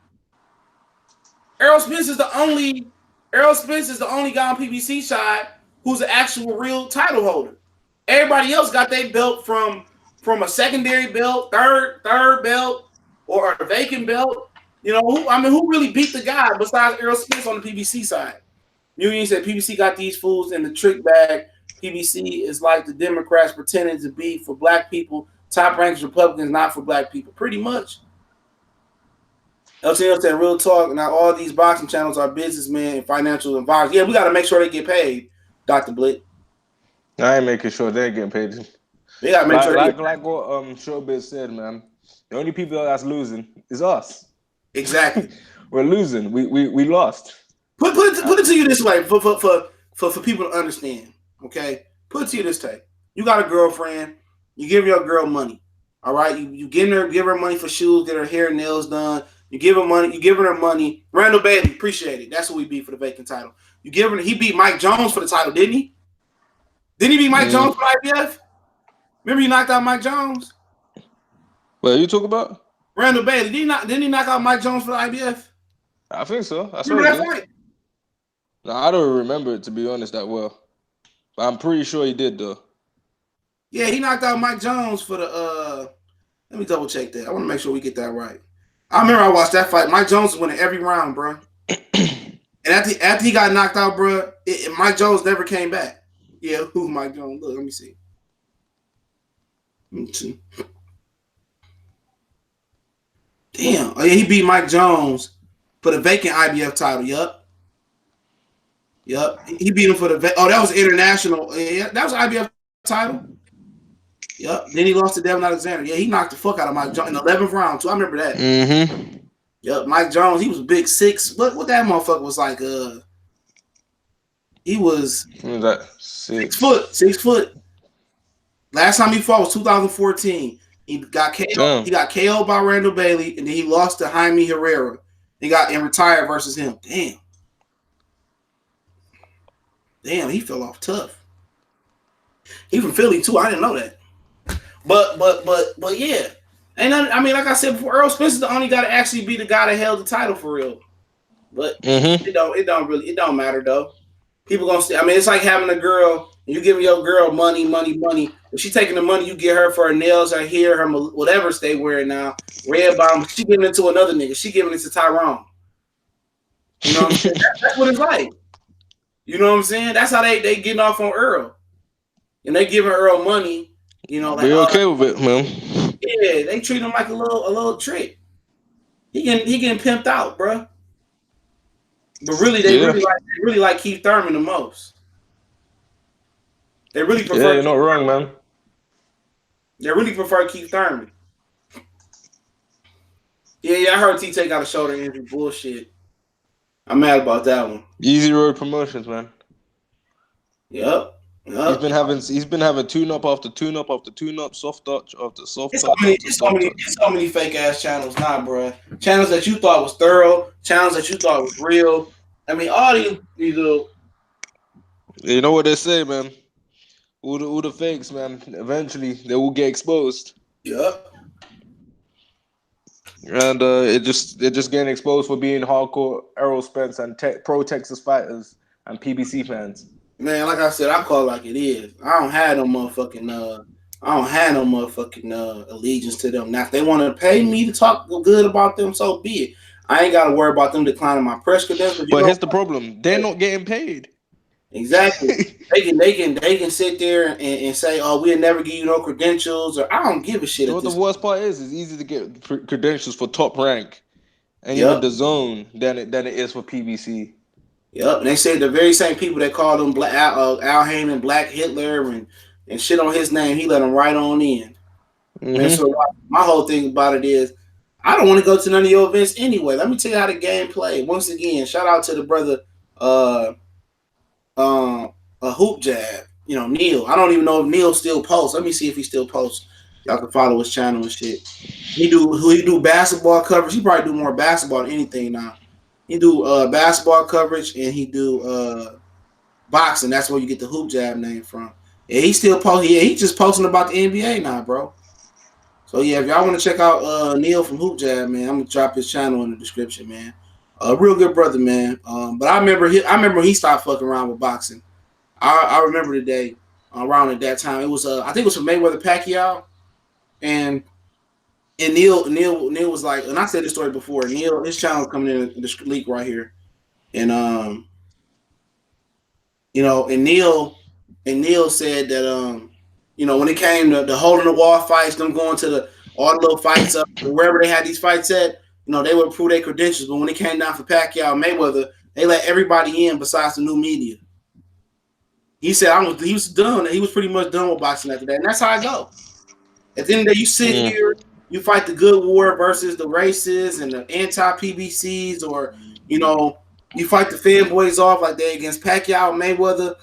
Errol Spence is the only guy on PBC side who's an actual real title holder. Everybody else got their belt from a secondary belt, third belt, or a vacant belt. You know, who really beat the guy besides Errol Spence on the PBC side? Union said PBC got these fools in the trick bag. PBC is like the Democrats pretending to be for black people. Top ranked Republicans not for black people. Pretty much. LTL said real talk. Now all these boxing channels are businessmen and financial advisors. Yeah, we got to make sure they get paid, Dr. Blitt. I ain't making sure they're getting paid. They got to make sure like what Showbiz said, man. The only people that's losing is us. Exactly. We're losing. We lost. Put it to you this way for people to understand. Okay, put it to you this way: you got a girlfriend, you give your girl money. All right, you give her money for shoes, get her hair and nails done. You give her money. You giving her money. Randall Bailey, appreciate it. That's what we beat for the vacant title. He beat Mike Jones for the title, didn't he? Didn't he beat Mike Jones for IBF? Remember he knocked out Mike Jones? What are you talking about? Randall Bailey. Didn't he knock out Mike Jones for the IBF? I think so. Remember that fight? No, I don't remember it, to be honest, that well. But I'm pretty sure he did, though. Yeah, he knocked out Mike Jones for the let me double check that. I want to make sure we get that right. I remember I watched that fight. Mike Jones was winning every round, bro. And after he got knocked out, bro, Mike Jones never came back. Yeah, who's Mike Jones? Look, let me see. Damn. Oh, yeah, he beat Mike Jones for the vacant IBF title. Yup. He beat him for the that was international. Yeah, that was IBF title. Yup. Then he lost to Devin Alexander. Yeah, he knocked the fuck out of Mike Jones in the 11th round, too. I remember that. Mm-hmm. Yup, Mike Jones, he was a big 6. What that motherfucker was like, he was that 6 foot. 6 foot. Last time he fought was 2014. He got KO. Damn. He got KO'd by Randall Bailey, and then he lost to Jaime Herrera. He got and retired versus him. Damn, he fell off tough. He from Philly too. I didn't know that. But yeah. And I mean, like I said before, Errol Spence is the only guy to actually be the guy that held the title for real. But it don't matter though. People gonna say, I mean, it's like having a girl. You giving your girl money. If she taking the money you get her for her nails, her hair, her whatever they wearing now, red bottom, she giving it to another nigga. She giving it to Tyrone. You know what I'm saying? That's what it's like. You know what I'm saying? That's how they getting off on Earl. And they giving Earl money, you know, like we okay with it, man. Yeah, they treat him like a little trick. He getting pimped out, bro. But really, they really like Keith Thurman the most. They really prefer. Yeah, you're not wrong, man. They really prefer Keith Thurman. Yeah, I heard T got a shoulder injury. Bullshit. I'm mad about that one. Easy Road Promotions, man. Yep. He's been having tune up after tune up after tune up, soft touch after soft touch after It's soft touch. so many fake ass channels, bro. Channels that you thought was thorough, channels that you thought was real. I mean, all these little. You know what they say, man. All the fakes, man. Eventually, they will get exposed. Yep. And they're just getting exposed for being hardcore Errol Spence and pro Texas fighters and PBC fans. Man, like I said, I call it like it is. I don't have no motherfucking allegiance to them. Now, if they want to pay me to talk good about them, so be it. I ain't got to worry about them declining my press credentials. But here's the problem: they're not getting paid. Exactly. they can sit there and say, "Oh, we'll never give you no credentials," or I don't give a shit. You know what the worst part is? It's easy to get credentials for Top Rank and even the Zone than it is for PBC. Yep, and they say the very same people that called him Al Heyman, Black Hitler, and shit on his name, he let him right on in. Mm-hmm. And so my whole thing about it is, I don't want to go to none of your events anyway. Let me tell you how the game played. Once again, shout out to the brother, a hoop jab. You know, Neil. I don't even know if Neil still posts. Let me see if he still posts. Y'all can follow his channel and shit. He do basketball coverage. He probably do more basketball than anything now. He do basketball coverage and he do boxing. That's where you get the hoop jab name from. Yeah, he still post. Yeah, he's just posting about the NBA now, bro. So yeah, if y'all want to check out Neil from Hoop Jab, man, I'm gonna drop his channel in the description, man. Real good brother, man. But I remember he stopped fucking around with boxing. I remember the day around at that time. It was I think it was for Mayweather Pacquiao, and Neil was like, and I said this story before. Neil, his channel coming in the leak right here, and you know, and Neil said that you know, when it came to the hole in the wall fights, them going to all the little fights up wherever they had these fights at, you know, they would prove their credentials. But when it came down for Pacquiao and Mayweather, they let everybody in besides the new media. He said he was done. He was pretty much done with boxing after that, and that's how I go. At the end of the day, you sit here, you fight the good war versus the racists and the anti-PBCs, or, you know, you fight the fanboys off like they against Pacquiao and Mayweather.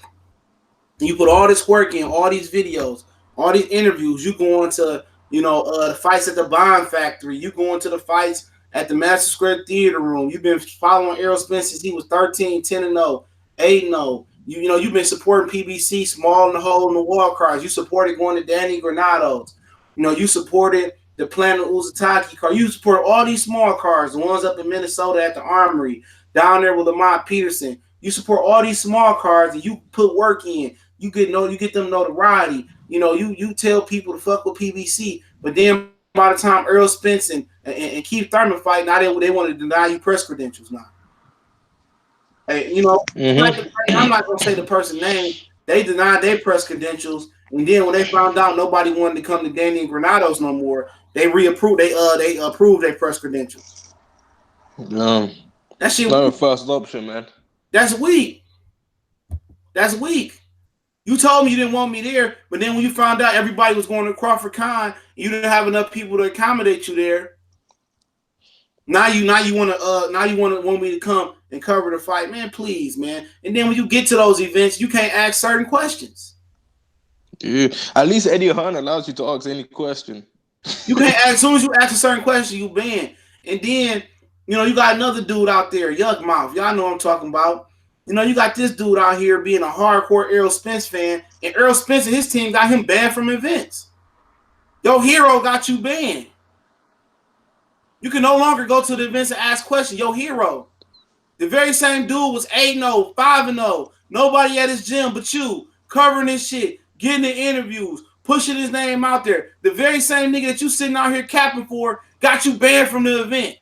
You put all this work in, all these videos, all these interviews. You go into, you know, the fights at the Bond Factory. You go into the fights at the Madison Square Theater Room. You've been following Errol Spence since he was 13, 10-0, 8-0. You know, you've been supporting PBC, small in the hole in the wall cards. You supported going to Danny Granado's. You know, you supported the Planet Uzataki car. You support all these small cars, the ones up in Minnesota at the Armory, down there with Lamont Peterson. You support all these small cars and you put work in. You get them notoriety. You know, you tell people to fuck with PBC, but then by the time Errol Spence and Keith Thurman fight, now they want to deny you press credentials now. Hey, you know, I'm not gonna say the person's name. They denied their press credentials, and then when they found out nobody wanted to come to Danny and Granado's no more, they reapproved. They approved their press credentials. No, that shit. Not a first option, man. That's weak. That's weak. You told me you didn't want me there, but then when you found out everybody was going to Crawford Con, you didn't have enough people to accommodate you there. Now you want me to come and cover the fight, man. Please, man. And then when you get to those events, you can't ask certain questions. Dude, at least Eddie Hearn allows you to ask any question. You can't ask. As soon as you ask a certain question, you ban. And then, you know, you got another dude out there, Yuck Mouth. Y'all know what I'm talking about. You know, you got this dude out here being a hardcore Errol Spence fan, and Errol Spence and his team got him banned from events. Your hero got you banned. You can no longer go to the events and ask questions. Your hero. The very same dude was 8-0, 5-0. Nobody at his gym but you, covering his shit, getting the interviews, pushing his name out there. The very same nigga that you sitting out here capping for got you banned from the event.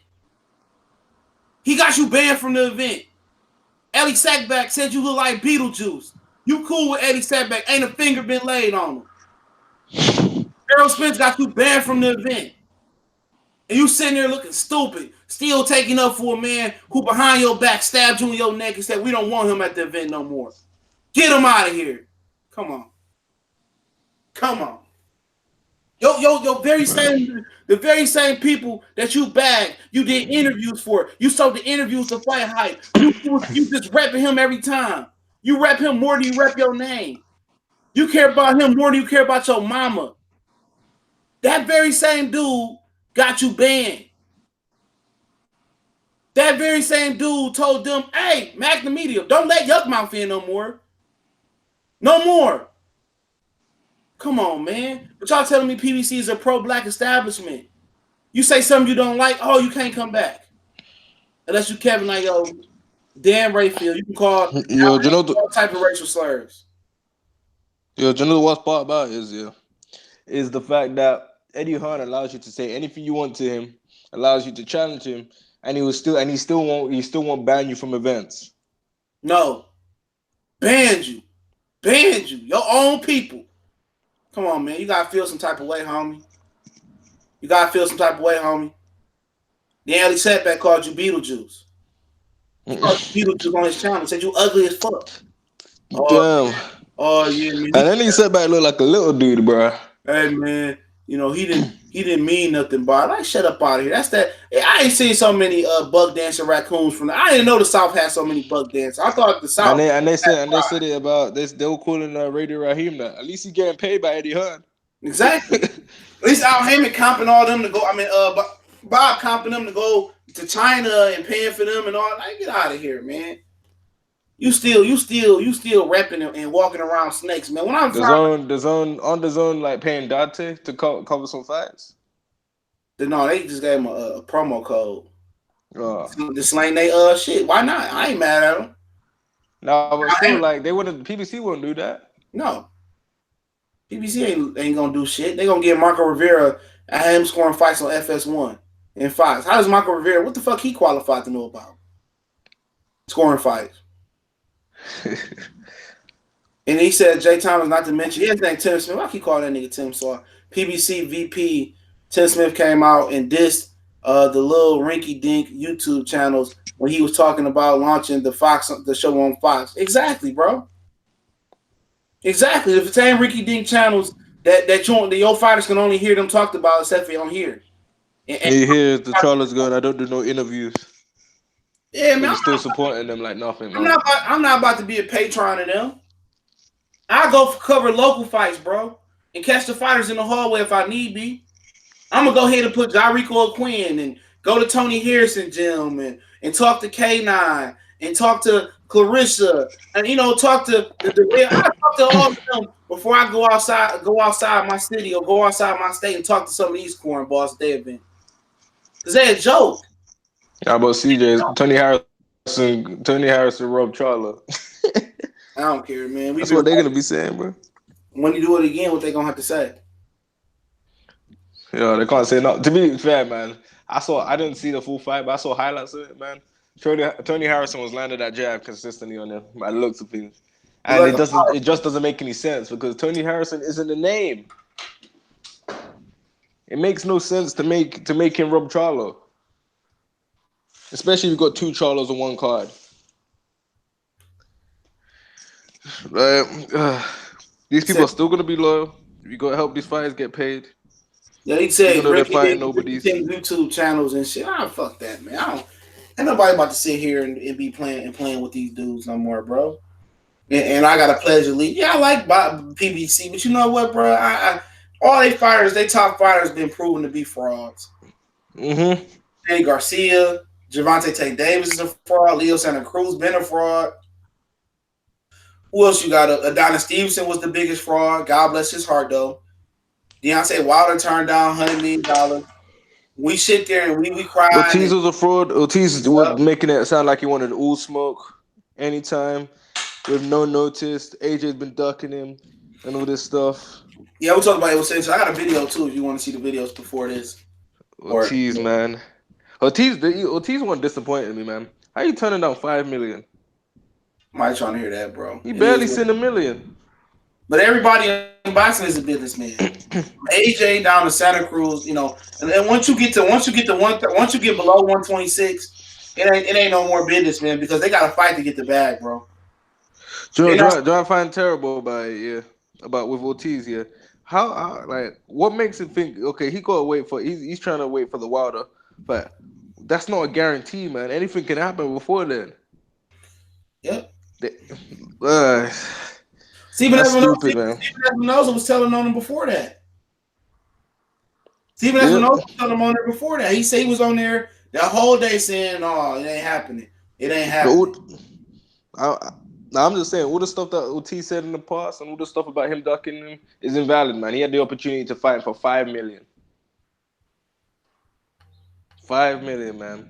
He got you banned from the event. Eddie Sackback said you look like Beetlejuice. You cool with Eddie Sackback. Ain't a finger been laid on him. Errol Spence got you banned from the event. And you sitting there looking stupid, still taking up for a man who behind your back stabbed you in your neck and said, we don't want him at the event no more. Get him out of here. Come on. Come on. Your very same, the very same people that you bagged, you did interviews for. You sold the interviews to fight hype. You just repping him every time. You rep him more than you rep your name. You care about him more than you care about your mama. That very same dude got you banned. That very same dude told them, hey, Mac the Media, don't let Yuckmouth in no more. No more. Come on, man. But y'all telling me PBC is a pro-black establishment. You say something you don't like, oh, you can't come back. Unless you Kevin like, yo, Dan Rayfield, you can call all type of racial slurs. Yo, do you know the worst part about it is the fact that Eddie Hearn allows you to say anything you want to him, allows you to challenge him, and he still won't ban you from events. No. Banned you. Your own people. Come on, man. You gotta feel some type of way, homie. The Alley Setback called you Beetlejuice. He called you Beetlejuice on his channel. Said you ugly as fuck. Damn. Oh yeah, man. And then he Setback look like a little dude, bro. Hey man, you know he didn't mean nothing, bro. Like shut up out of here. That's that. I ain't seen so many buck dancing raccoons from. I didn't know the South had so many buck dancers. I thought the South. And they said it about this. They were calling Radio Raheem that. At least he getting paid by Eddie Hearn. Exactly. At least Al Heyman comping all them to go. I mean, Bob comping them to go to China and paying for them and all. Like, get out of here, man. You still repping and walking around snakes, man. When I'm the zone like paying Dante to cover some fights. No, they just gave him a promo code. To slang they shit. Why not? I ain't mad at them. No, but still, like PBC wouldn't do that. No. PBC ain't gonna do shit. They gonna get Marco Rivera at him scoring fights on FS1 and Fox. How does Marco Rivera? What the fuck he qualified to know about? Scoring fights. And he said Jay Thomas, not to mention, he has named Tim Smith. I keep calling that nigga Tim Saw. PBC VP Tim Smith came out and dissed the little rinky-dink YouTube channels when he was talking about launching the show on Fox. Exactly, bro. Exactly. The same rinky-dink channels that your fighters can only hear them talked about, except for you don't hear. And you hear the Charles going, I don't do no interviews. Yeah, man. You're still supporting them like nothing, I'm man. not about to be a patron of them. I go cover local fights, bro, and catch the fighters in the hallway if I need be. I'm gonna go ahead and put Jarico Quinn and go to Tony Harrison gym and talk to K9 and talk to Clarissa and talk to I talk to all of them before I go outside my city or go outside my state and talk to some of these cornballs that they've been. Cause they a joke. How about CJ? Tony Harrison, Rob Charlo. I don't care, man. That's what they're gonna be saying, bro. When you do it again, what they gonna have to say? Yeah, they can't say no. To be fair, man, I didn't see the full fight, but I saw highlights of it, man. Tony Harrison was landing that jab consistently on him by the looks of things. And it just doesn't make any sense because Tony Harrison isn't a name. It makes no sense to make him Rob Charlo. Especially if you've got two Charlos on one card. These people are still gonna be loyal. You gotta help these fighters get paid. Yeah, he said they're fighting nobody's YouTube channels and shit. Fuck that, man. Ain't nobody about to sit here and be playing with these dudes no more, bro. And I got a pledge of league. Yeah, I like PBC, but you know what, bro? All they fighters, they top fighters, been proven to be frauds. Mm-hmm. Danny Garcia, Javante Tate Davis is a fraud. Leo Santa Cruz been a fraud. Who else you got? Adonis Stevenson was the biggest fraud. God bless his heart, though. Deontay Wilder turned down $100 million. We sit there and we cry. Ortiz was a fraud. Ortiz was making it sound like he wanted all smoke anytime with no notice. AJ's been ducking him and all this stuff. Yeah, we'll talk about it. So I got a video, too, if you want to see the videos before this. Ortiz, man. Ortiz one disappointed me, man. How you turning down $5 million? I'm not trying to hear that, bro. He barely sent $1 million. But everybody in boxing is a businessman. AJ down to Santa Cruz, you know, and then once you get below 126, it ain't no more business, man, because they got to fight to get the bag, bro. Do I find terrible about with Ortiz, yeah. How like what makes him think okay, he's trying to wait for the Wilder, but that's not a guarantee, man. Anything can happen before then. Yep. Stephen Espinosa was telling on him before that. Stephen Espinosa was telling him on there before that. He said he was on there that whole day saying, "Oh, it ain't happening. It ain't happening." I'm just saying, all the stuff that Ortiz said in the past and all the stuff about him ducking him is invalid, man. He had the opportunity to fight for $5 million. $5 million, man.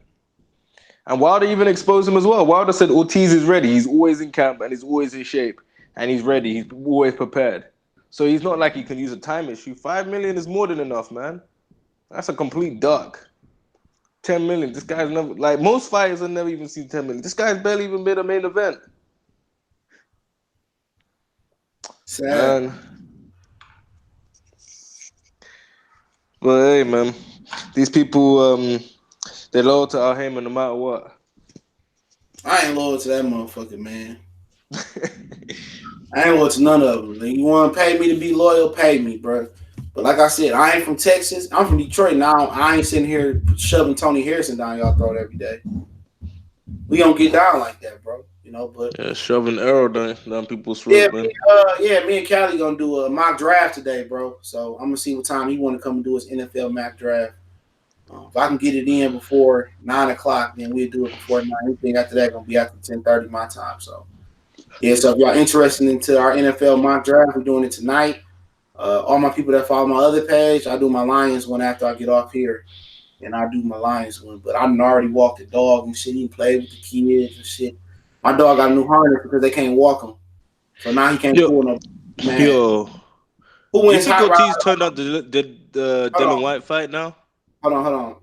And Wilder even exposed him as well. Wilder said Ortiz is ready. He's always in camp and he's always in shape. And he's ready. He's always prepared. So he's not like he can use a time issue. $5 million is more than enough, man. That's a complete duck. 10 million. This guy's never, like, most fighters have never even seen 10 million. This guy's barely even made a main event. Sad. Man. But hey, man, these people, they're loyal to Al Heyman no matter what. I ain't loyal to that motherfucker, man. I ain't loyal to none of them. Like, you want to pay me to be loyal, pay me, bro. But like I said, I ain't from Texas. I'm from Detroit now. I ain't sitting here shoving Tony Harrison down y'all throat every day. We don't get down like that, bro. You know, but yeah, shoving arrow down people's throat, man. Me and Callie gonna do a mock draft today, bro. So I'm gonna see what time he want to come and do his NFL mock draft. If I can get it in before 9:00, then we'll do it before 9. Anything after that gonna be after 10:30 my time. So yeah, so if y'all interested into our NFL mock draft, we're doing it tonight. All my people that follow my other page, I do my Lions one after I get off here, and I do my Lions one. But I already walked the dog and shit. He played with the kids and shit. My dog got a new harness because they can't walk him, so now he can't pull no. Man. Yo, who wins? You think Ortiz turned out the Dylan White fight now? Hold on.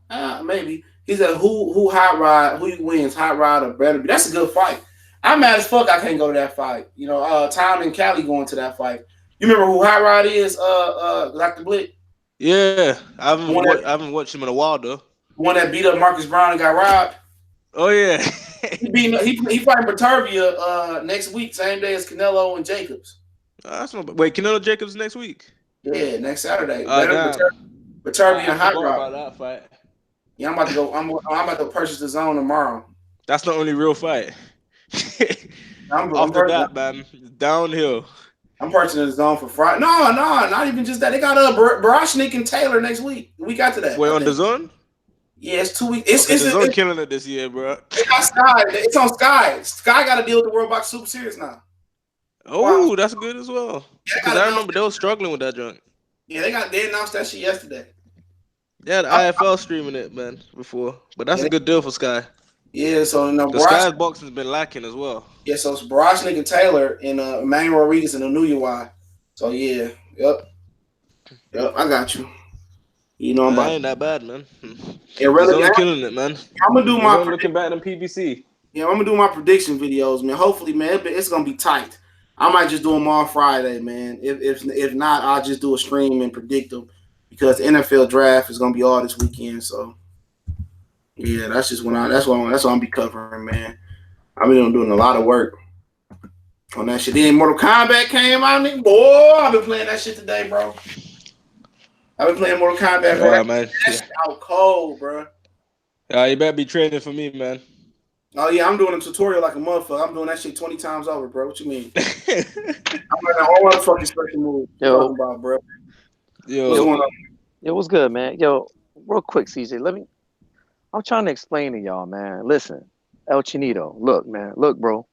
Maybe he said who hot rod? Who wins? Hot rod or better? That's a good fight. I'm mad as fuck. I can't go to that fight. You know, Tom and Callie going to that fight. You remember who Hot Rod is? Dr. Blick. Yeah, I haven't watched him in a while though. The one that beat up Marcus Brown and got robbed. Oh yeah. he fighting Batavia next week, same day as Canelo and Jacobs. Wait, Canelo Jacobs next week? Yeah, next Saturday. Batavia and Hot Rod. About that fight. Yeah, I'm about to go. I'm about to purchase the zone tomorrow. That's the only real fight. After that, man, downhill. I'm purchasing the zone for Friday. No, not even just that. They got Barashnik and Taylor next week. The week after that. Wait, on the zone? Yeah, it's 2 weeks. It's the zone killing it this year, bro. They got Sky. It's on Sky. Sky got to deal with the World Box Super Series now. Oh, wow. That's good as well. Because I remember they were struggling with that joint. Yeah, they announced that shit yesterday. Yeah, the IFL streaming it, man, before. But that's a good deal for Sky. Yeah, so the Sky's boxing's been lacking as well. Yeah, so it's Barashnik and Taylor and Emmanuel Rodriguez and Anuyawa. So yeah, yep, I got you. You know, I ain't that bad, man. Yeah, really, I'm killing it, man. I'm gonna do my looking back in PBC. Yeah, I'm gonna do my prediction videos, man. Hopefully, man, it's gonna be tight. I might just do them on Friday, man. If not, I'll just do a stream and predict them because the NFL draft is gonna be all this weekend. So yeah, that's just that's what I'm gonna be covering, man. I've been doing a lot of work on that shit. Then Mortal Kombat came out, nigga. Boy, I've been playing that shit today, bro. I've been playing Mortal Kombat, bro. Man. That shit out cold, bro. You better be training for me, man. Oh yeah, I'm doing a tutorial like a motherfucker. I'm doing that shit 20 times over, bro. What you mean? I'm learning all the fucking special moves. Yo, about, bro. Yo, what's good, man? Yo, real quick, CJ. I'm trying to explain to y'all, man. Listen, El Chinito, look, bro.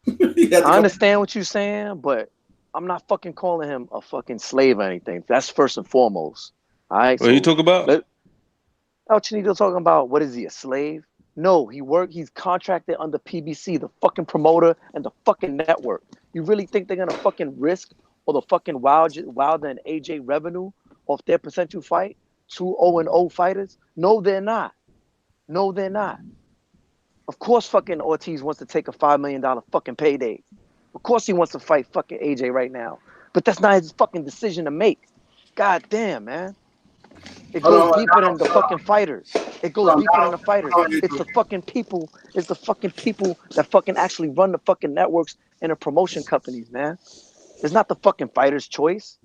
I understand what you're saying, but I'm not fucking calling him a fucking slave or anything. That's first and foremost. All right. What you talk about? El Chinito talking about what is he, a slave? No, he's contracted under PBC, the fucking promoter and the fucking network. You really think they're gonna fucking risk or the fucking Wilder and AJ revenue off their potential fight? 2-0-0 fighters? No, they're not. No, they're not. Of course fucking Ortiz wants to take a $5 million fucking payday. Of course he wants to fight fucking AJ right now. But that's not his fucking decision to make. God damn, man. It Hold goes on, deeper than the fucking fighters. It goes hold deeper on, than the fighters. hold on. It's the fucking people. It's the fucking people that fucking actually run the fucking networks and the promotion companies, man. It's not the fucking fighters' choice.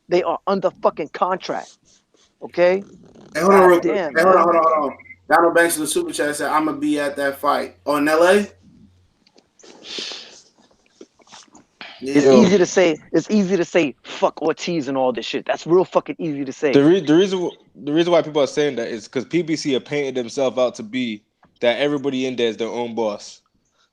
They are under fucking contract. Okay? Hey, hold on real God quick. damn, Hey, man. hold on. Donald Banks in the super chat said, "I'm gonna be at that fight." Oh, in LA? It's Yeah. Yo, easy to say. It's easy to say fuck Ortiz and all this shit. That's real fucking easy to say. the reason why people are saying that is because PBC have painted themselves out to be that everybody in there is their own boss.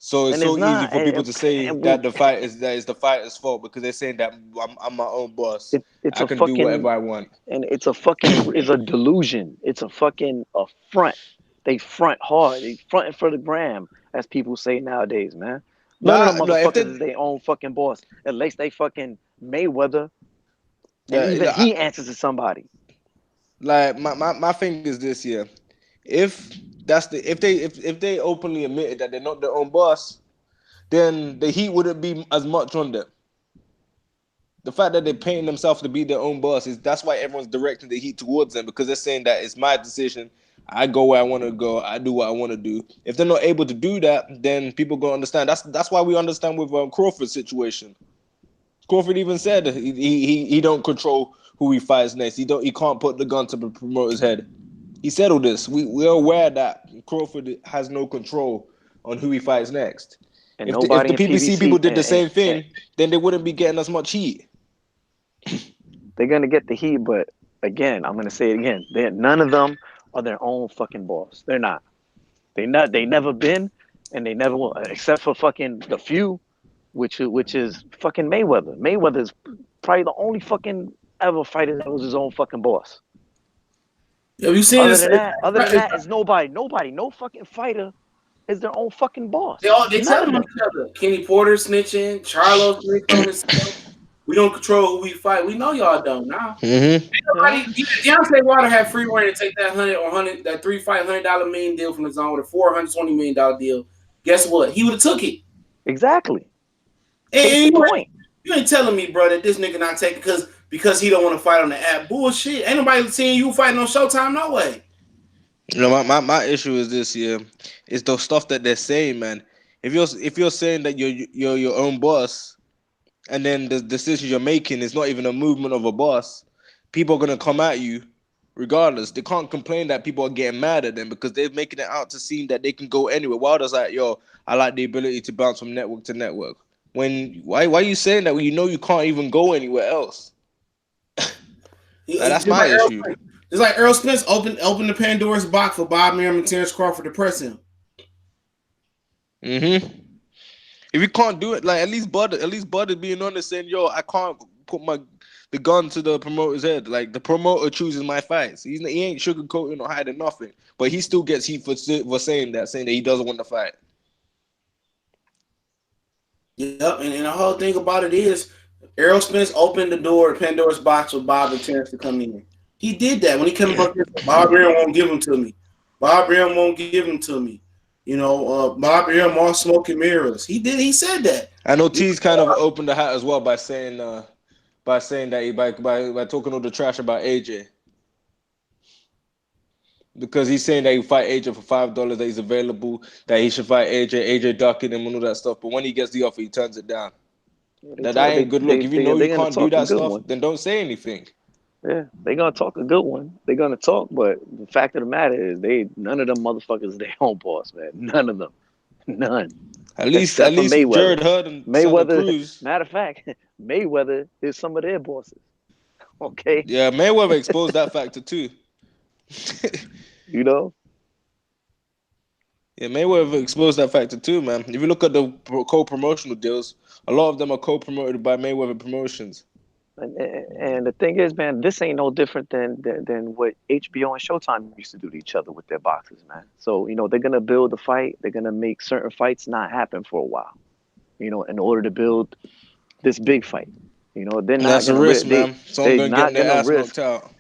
So it's And it's so easy not. for people to say And that it's the fighter's fault because they're saying that I'm my own boss. it's I a can do fucking whatever I want. and it's a delusion. It's a fucking a front. They front hard. They fronting for the gram, as people say nowadays, man. None of them No, if motherfuckers they is their own fucking boss. At least they fucking Mayweather, and like, even he answers to somebody. my thing is this year. If they openly admitted that they're not their own boss, then the heat wouldn't be as much on them. The fact that they're painting themselves to be their own boss is that's why everyone's directing the heat towards them because they're saying that it's my decision. I go where I want to go. I do what I want to do. If they're not able to do that, then people gonna understand. That's why we understand with Crawford's situation. Crawford even said he don't control who he fights next. He can't put the gun to the promoter's head. He said all this. We're aware that Crawford has no control on who he fights next. And If nobody the in PBC people PBC, did the same and thing, then they wouldn't be getting as much heat. they're gonna get the heat. But again, I'm gonna say it again. None of them are their own fucking boss. They're not. They not. They never been, and they never will. Except for fucking the few, which is fucking Mayweather. Mayweather is probably the only fucking ever fighter that was his own fucking boss. Have you seen this? Other than that, is nobody. Nobody. No fucking fighter is their own fucking boss. They None of telling them. each other. Kenny Porter snitching, Charlo snitched on himself. We don't control who we fight. We know y'all don't now. Mm-hmm. Yeah. Deontay Wilder had free reign to take that that 3-fight $100 million deal from the zone with a $420 million deal. Guess what? He would have took it. Exactly. Case And in point. you ain't telling me, bro, that this nigga not taking because he don't want to fight on the app. Bullshit. Ain't nobody seeing you fighting on Showtime. No way. You know, my issue is this year is the stuff that they're saying, man. If you're saying that you're your own boss, and then the decisions you're making is not even a movement of a boss, people are gonna come at you regardless. They can't complain that people are getting mad at them because they're making it out to seem that they can go anywhere. Wilder's like, yo, I like the ability to bounce from network to network. Why are you saying that when you know you can't even go anywhere else? That's Just my like issue. Earl Spence opened the Pandora's box for Bob Arum and Terrence Crawford to press him. Mm-hmm. If you can't do it, like at least Bud is being honest saying, yo, I can't put the gun to the promoter's head. Like the promoter chooses my fights. He ain't sugarcoating or hiding nothing. But he still gets heat for saying that he doesn't want to fight. Yep, and the whole thing about it is Errol Spence opened the door, Pandora's box for Bob and Terrence to come in. He did that when he came up here. Bob Arum won't give him to me. Bob Arum won't give him to me. You know, Bob Arum all smoke and mirrors. He said that. I know T's kind of opened the hat as well by saying that by talking all the trash about AJ. Because he's saying that he fight AJ for $5, that he's available, that he should fight AJ ducking him and all that stuff. But when he gets the offer, he turns it down. That ain't good look. If you know They're you gonna can't do talk a that good stuff, one. then don't say anything. Yeah, they're gonna talk a good one. They're gonna talk, but the fact of the matter is, none of them motherfuckers their own boss, man. None of them, none. At least Except for Mayweather. Jared Hurd and Santa Mayweather. Cruz. Matter of fact, Mayweather is some of their bosses. Okay, Yeah, Mayweather exposed that factor too. you know. Yeah, Mayweather exposed that factor too, man. If you look at the co-promotional deals, a lot of them are co-promoted by Mayweather Promotions. And the thing is, man, this ain't no different than what HBO and Showtime used to do to each other with their boxes, man. So they're gonna build the fight. They're gonna make certain fights not happen for a while, in order to build this big fight. They're And not that's a gonna risk, man. Someone they're gonna get not their gonna ass risk knocked out.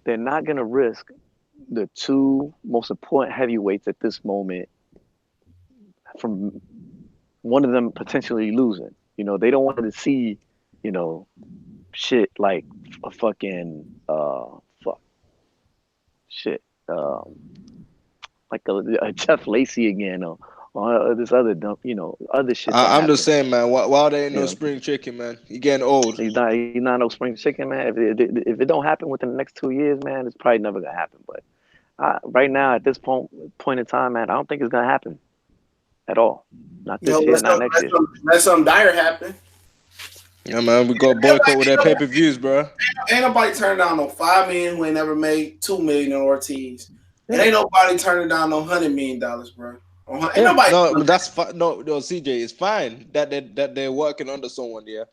they're not gonna risk the two most important heavyweights at this moment from one of them potentially losing. They don't want to see, shit like a fucking shit like a Jeff Lacey again or this other dump, other shit that I'm happened. just saying, man. Why there ain't no Yeah. spring chicken, man? You getting old. He's not no spring chicken, man. If it don't happen within the next 2 years, man, it's probably never gonna happen. But right now, at this point in time, man, I don't think it's gonna happen at all. Not this year, not next year. Let something dire happen. Yeah, man. We got boycott with that pay-per-views, bro. Ain't nobody turning down no $5 million who ain't never made $2 million in Ortiz. And ain't nobody turning down no $100 million, bro. Ain't nobody. No, but that's fine. No, CJ, it's fine that they're working under someone, yeah.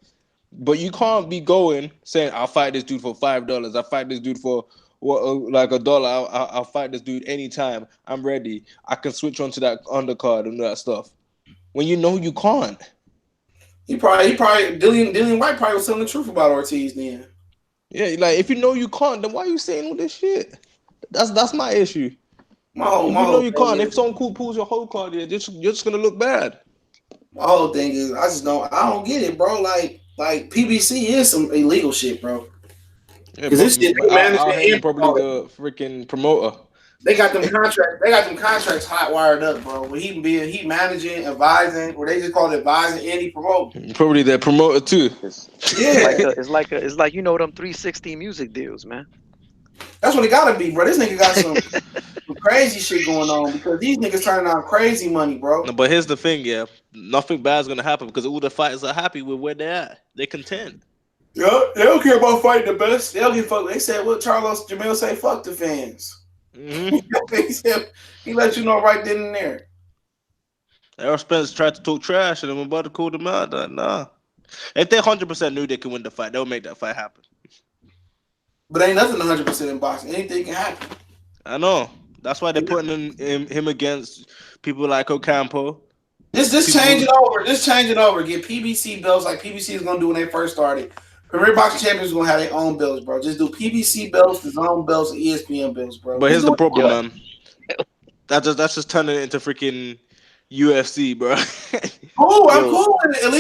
But you can't be going saying, "I'll fight this dude for $5. I'll fight this dude for like $1. I'll fight this dude anytime. I'm ready. I can switch onto that undercard and that stuff." When you know you can't. He probably Dillian White probably was telling the truth about Ortiz then. Yeah, like if you know you can't, then why are you saying all this shit? That's my issue. You know you can't. If someone cool pulls your whole card, you're just gonna look bad. My whole thing is I don't get it, bro. Like PBC is some illegal shit, bro. Because this shit, probably the freaking promoter. They got them contracts hot wired up, bro. Where he managing, advising, or they just call it advising and he promoting. Probably their promoter too. It's like them 360 music deals, man. That's what it gotta be, bro. This nigga got some crazy shit going on because these niggas turning out crazy money, bro. No, but here's the thing, yeah. Nothing bad is gonna happen because all the fighters are happy with where they're at. They're content. Yeah, they don't care about fighting the best. They don't give a fuck. They said what Charles Jamil say, fuck the fans. Mm-hmm. he let you know right then and there. Errol Spence tried to talk trash and I'm about to call them out. Nah. If they 100% knew they could win the fight, they'll make that fight happen. But ain't nothing 100% in boxing. Anything can happen. I know. That's why they're putting him against people like Ocampo. Just change it over. Just change it over. Get PBC belts like PBC is gonna do when they first started. Premier Boxing Champions gonna have their own belts, bro. Just do PBC belts, his own belts, and ESPN belts, bro. But here's the problem, man. That's just turning it into freaking UFC, bro. Oh, I'm cool with it. At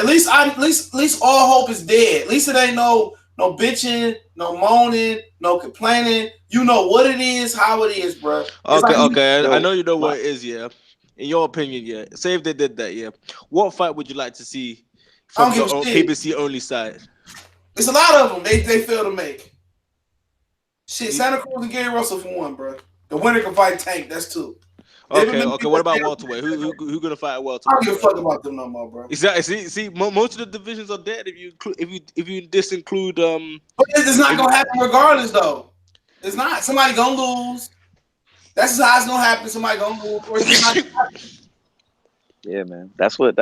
least all hope is dead. At least it ain't no bitching, no moaning, no complaining. You know what it is, how it is, bro. Okay. I know you know what it is, yeah. In your opinion, yeah. Say if they did that, yeah. What fight would you like to see from the PBC only side? It's a lot of them. They fail to make. Shit, Santa Cruz and Gary Russell for one, bro. The winner can fight Tank. That's two. Okay. What about welterweight? Who gonna fight at welterweight? I don't give a fuck about them no more, bro. Exactly. See, most of the divisions are dead if you disinclude. But it's not gonna happen regardless, though. It's not. Somebody gonna lose. That's how it's gonna happen. Somebody gonna lose, or it's not gonna happen. Yeah, man. That's what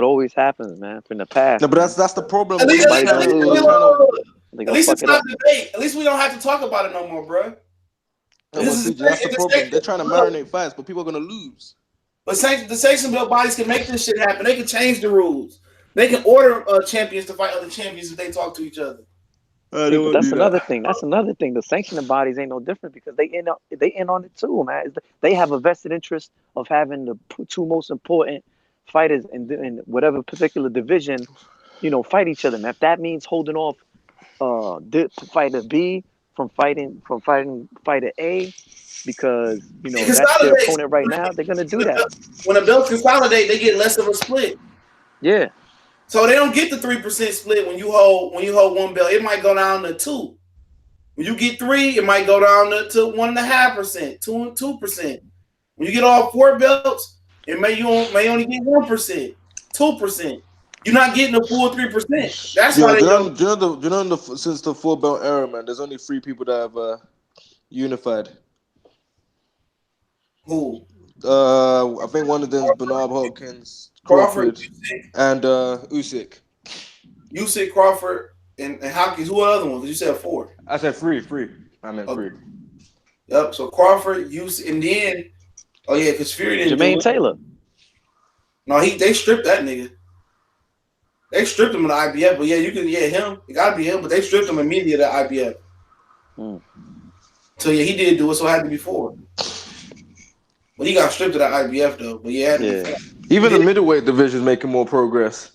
always happens, man. From the past. No, but that's the problem. At least it's not debate. At least we don't have to talk about it no more, bro. No, that's the problem. They're trying to marinate fights, but people are gonna lose. But the sanction belt bodies can make this shit happen. They can change the rules. They can order champions to fight other champions if they talk to each other. That's another thing. That's another thing. The sanctioning bodies ain't no different because they in on it too, man. They have a vested interest of having the two most important fighters in whatever particular division, fight each other. And if that means holding off fighter B from fighting fighter A because that's their opponent right now, they're gonna do that. When the belts consolidate, they get less of a split. Yeah. So they don't get the 3% split when you hold one belt. It might go down to 2. When you get 3, it might go down to 1.5%, 2%. When you get all 4 belts, it may only get 1%, 2%. You're not getting the full 3%. That's why they don't. Since the 4 belt era, man, there's only 3 people that have unified. Who? I think one of them is Bernard Hopkins, Crawford, and Usyk. Usyk, Crawford, and Hopkins. Who are the other ones? You said 4. I said 3. I meant 3. Yep. So Crawford, Usyk, and then because Fury didn't. Jermaine Taylor. No, they stripped that nigga. They stripped him in the IBF, but him. It gotta be him, but they stripped him immediately at the IBF. So he did do it, so it had to be 4. But he got stripped of the IBF though. But even the middleweight division is making more progress.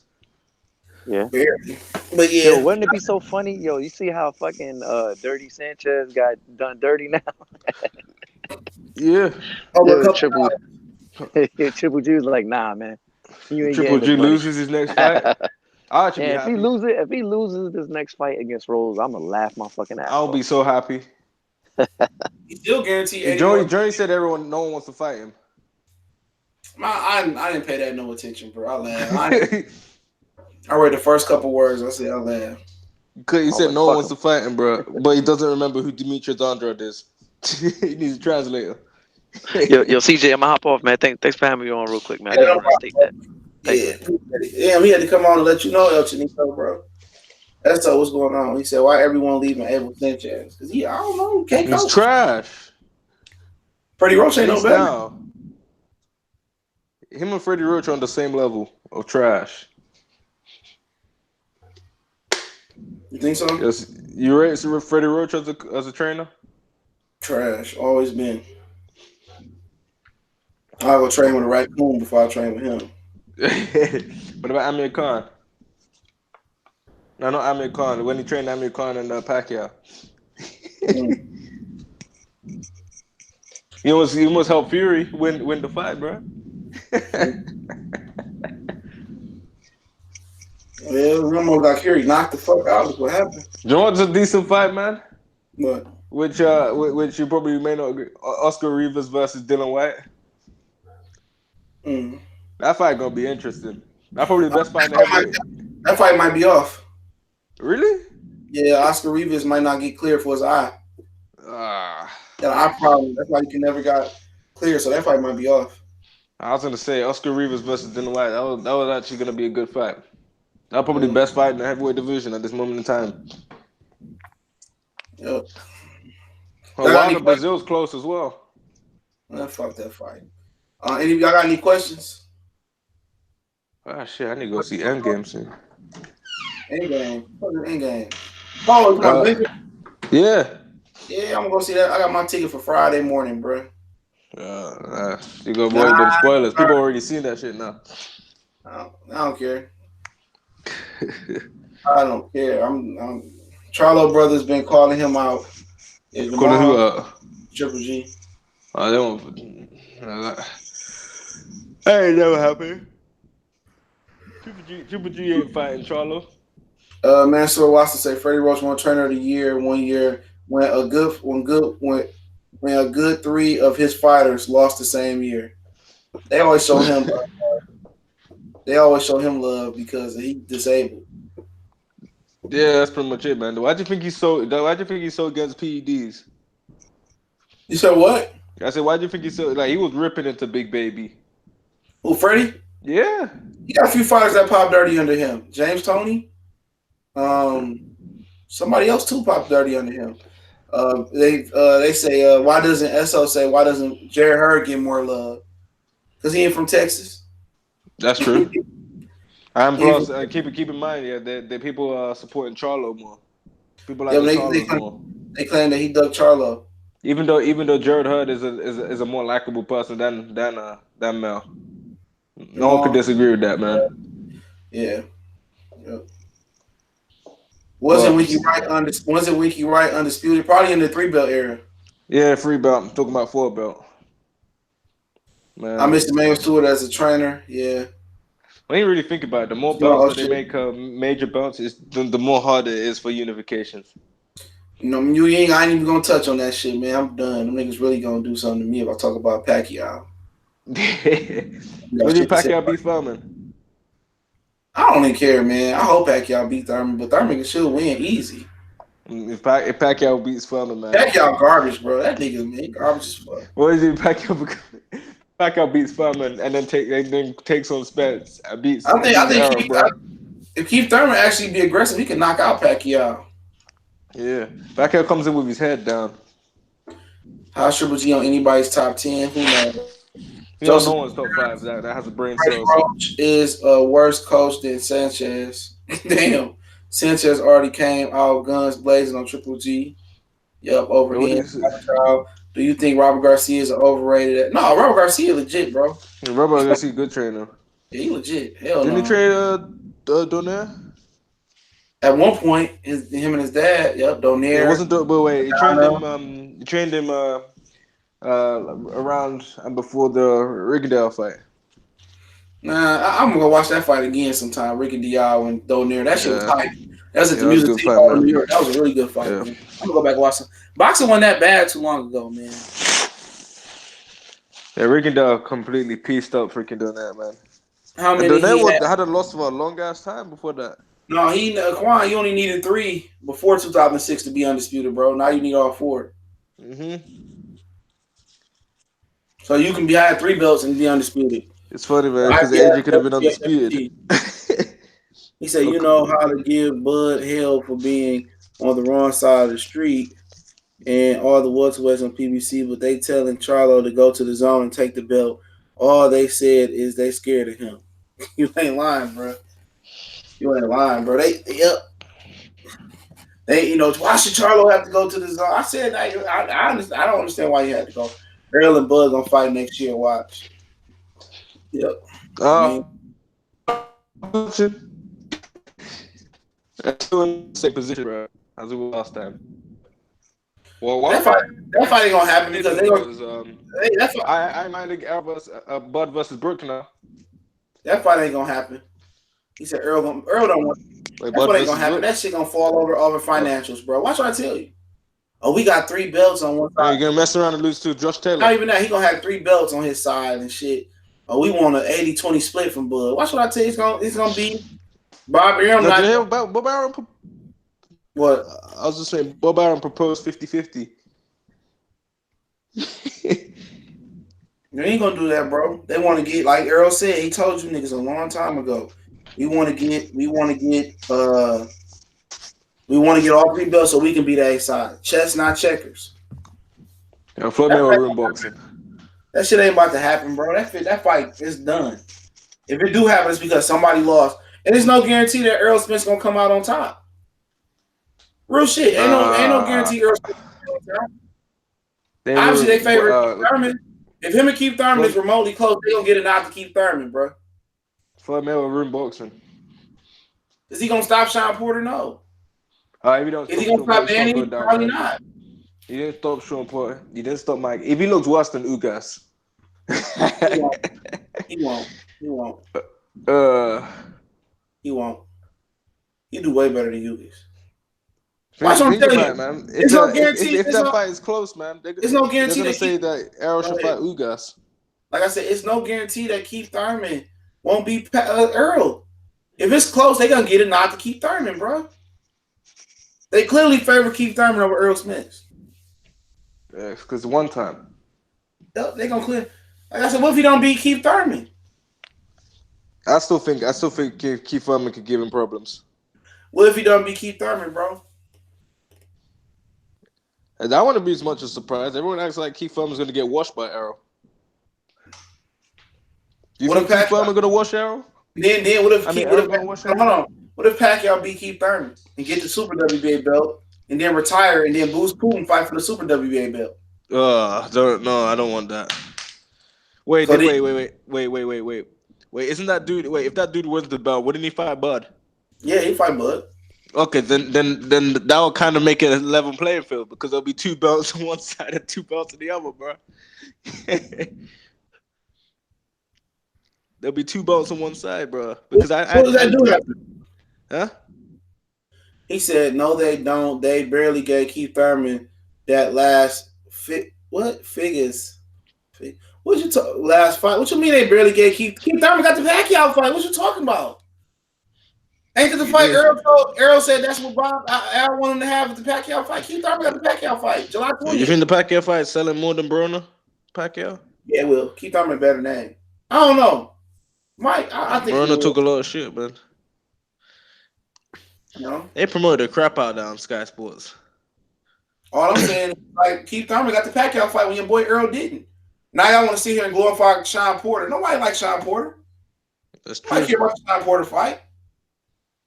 Yeah. Barely. But yeah, Yo, wouldn't it be so funny? Yo, you see how fucking Dirty Sanchez got done dirty now? Yeah. over a Yo, couple. Triple G was like, nah, man, you ain't Triple getting G this money. loses his next fight. I'll actually be And happy. if he loses this next fight against Rose, I'm gonna laugh my fucking ass I'll off. be so happy. He still guaranteed 80 Journey said no one wants to fight him. I didn't pay that no attention, bro. I laughed. I read the first couple words. I said, I laughed. He said like, no one fuck wants to fight him, bro. But he doesn't remember who Demetrius Andrade is. He needs a translator. yo, CJ, I'm gonna hop off, man. Thanks for having me on real quick, man. I Yeah, just no want to state that. Yeah, we had to come on and let you know, El Chinito, bro. That's what's going on. He said, why everyone leaving Abel Sanchez? Because I don't know, can't He's coach. trash. Freddie Roach ain't no better. Now. Him and Freddie Roach are on the same level of trash. You think so? Yes. You rate Freddie Roach as a trainer? Trash, always been. I'll go train with a raccoon before I train with him. What about Amir Khan? No, not Amir Khan. When he trained Amir Khan and Pacquiao. He almost helped Fury win the fight, bro. Yeah, we almost got Fury knocked the fuck out. Look what happened. You know what's a decent fight, man? What? Which you probably may not agree. Oscar Rivas versus Dylan White. That fight gonna be interesting. That's probably the best fight in the heavyweight. That fight might be off. Really? Yeah, Oscar Rivas might not get cleared for his eye. That eye problem. That's why he can never got clear. So that fight might be off. I was gonna say Oscar Rivas versus Dylan White. That was actually gonna be a good fight. That's probably the best fight in the heavyweight division at this moment in time. Yep. Wilder Brazil's close as well. Fuck that fight. Any of y'all got any questions? Ah shit, I need to go see Endgame soon. Endgame. Endgame. Oh, yeah. Yeah, I'm gonna go see that. I got my ticket for Friday morning, bro. You go avoid them spoilers. People already seen that shit now. I don't care. I don't care. Charlo Brothers been calling him out. Calling who out? Triple G. They won't. That ain't never happened. Triple G ain't fighting Charlo. Mansour Watson say Freddie Roach won Trainer of the Year 1 year when a good three of his fighters lost the same year. They always show him. They always show him love because he's disabled. Yeah, that's pretty much it, man. Why'd you think he's so against PEDs? You said what? I said, why'd you think he's so like he was ripping into Big Baby? Who, Freddie? Yeah. He got a few fighters that popped dirty under him. James Toney. Somebody else too popped dirty under him. They say why doesn't Jared Hurd get more love? Because he ain't from Texas. That's true. And plus, keep in mind, that people are supporting Charlo more. People like Charlo more. They claim that he dug Charlo. Even though Jared Hurd is a more likable person than Mel. No one could disagree with that, man. Yeah. Yep. Wasn't Winky Wright undisputed? Probably in the 3-belt era. Yeah, 3-belt. I'm talking about 4-belt. Man, I miss Emmanuel Stewart as a trainer. Yeah. When you really think about it, the more belts that they make major belts, the more harder it is for unifications. You know, I ain't even gonna touch on that shit, man. I'm done. Them niggas really gonna do something to me if I talk about Pacquiao. When did Pacquiao beat Thurman? I don't even care, man. I hope Pacquiao beat Thurman, but Thurman should win easy. If Pacquiao beats Thurman, man. Pacquiao garbage, bro. That nigga, man, garbage as fuck. What is it? Pacquiao beats Thurman and then takes on Spence. Beats. I think if Keith Thurman actually be aggressive, he can knock out Pacquiao. Yeah, Pacquiao comes in with his head down. How's Triple G on anybody's top 10? Who knows? No one's top 5 that has a brain cell. Roach is a worse coach than Sanchez. Damn. Sanchez already came out guns blazing on Triple G. Yep, over here. Do you think Robert Garcia is overrated? No, Robert Garcia legit, bro. Yeah, Robert Garcia good trainer. Yeah, he legit. Hell Didn't no. he trade Donaire? At one point, him and his dad, Donaire. It wasn't, but wait, he trained him around and before the Riggedale fight. Nah, I'm gonna go watch that fight again sometime. Ricky Diallo and Donaire. That shit was tight. That was at the Music City Hall in New York. That was a really good fight, man. I'm gonna go back and watch some. Boxing wasn't that bad too long ago, man. Yeah, Riggedale completely pieced up freaking Donaire, man. How many? Donaire had a loss for a long ass time before that. No, Quan, you only needed 3 before 2006 to be undisputed, bro. Now you need all 4. So you can have 3 belts and be undisputed. It's funny, man, because AJ could have been undisputed. He said, you know how to give Bud hell for being on the wrong side of the street and all the welterweights on PBC, but they telling Charlo to go to the zone and take the belt. All they said is they scared of him. You ain't lying, bro. You ain't lying, bro. They why should Charlo have to go to the zone? I said, I don't understand why you had to go. Earl and Bud gonna fight next year. Watch. Yep. That's still in the same position, bro, as we were last time. Well, that fight ain't gonna happen because they gonna. I minded Bud versus Brooke now. That fight ain't gonna happen. He said Earl don't want. That fight ain't gonna happen. That shit gonna fall over financials, bro. Watch what I tell you. Oh, we got 3 belts on one side. You're gonna mess around and lose to Josh Taylor. Not even that. He gonna have 3 belts on his side and shit. Oh, we want an 80-20 split from Bud. Watch what I tell you. It's gonna be Bob Arum. Bob Arum. What? I was just saying, Bob Arum proposed 50-50. You ain't gonna do that, bro. They want to get, like Earl said, he told you niggas a long time ago. We want to get all 3 belts so we can be the A side. Chess, not checkers. Yeah, Floyd Mayweather room boxing. That shit ain't about to happen, bro. That fight is done. If it do happen, it's because somebody lost. And there's no guarantee that Errol Spence gonna come out on top. Real shit. Ain't no guarantee Errol Spence gonna come out on top. Obviously, they favor Keith Thurman. If him and Keith Thurman is remotely close, they gonna get it out to Keith Thurman, bro. Floyd Mayweather room boxing. Is he gonna stop Sean Porter? No. Is he gonna stop Danny? Probably not. He didn't stop Sean Porter. He didn't stop Mike. If he looks worse than Ugas. He won't. He won't. He do way better than Ugas. Watch what I'm telling you, man. It's no guarantee. If that fight is close, man, it's no guarantee. They're gonna say that Errol should fight Ugas. Like I said, it's no guarantee that Keith Thurman won't be Earl. If it's close, they gonna get it not to Keith Thurman, bro. They clearly favor Keith Thurman over Earl Smith. Yeah, because one time. They gonna clear. Like I said, what if he don't beat Keith Thurman? I still think Keith Thurman could give him problems. What if he don't beat Keith Thurman, bro? And I wouldn't be as much a surprise. Everyone acts like Keith Thurman's gonna get washed by Errol. Do you think Keith Thurman gonna wash Errol? Then what if What if Pacquiao beat Keith Thurman and get the Super WBA belt and then retire and then Bruce Putin fight for the Super WBA belt? I don't want that. Wait. Isn't that dude? Wait, if that dude wins the belt, wouldn't he fight Bud? Yeah, he fight Bud. Okay, then that will kind of make it a level playing field because there'll be 2 belts on one side and 2 belts on the other, bro. There'll be 2 belts on one side, bro. Because what does that do? Huh? He said, no, they don't. They barely gave Keith Thurman that last figures? What you last fight? What you mean they barely gave Keith Thurman got the Pacquiao fight? What you talking about? Ain't that the fight Errol said that's what Al wanted to have with the Pacquiao fight? Keith Thurman got the Pacquiao fight, July 20th. You think the Pacquiao fight is selling more than Broner? Pacquiao? Yeah, well, Keith Thurman better name. I don't know. Mike, I think Broner took a lot of shit, man. No. They promoted the crap out down Sky Sports. All I'm saying is, like, Keith Thurman got the Pacquiao fight when your boy Earl didn't. Now y'all want to sit here and glorify Sean Porter. Nobody likes Sean Porter. That's true. I care about the Sean Porter fight.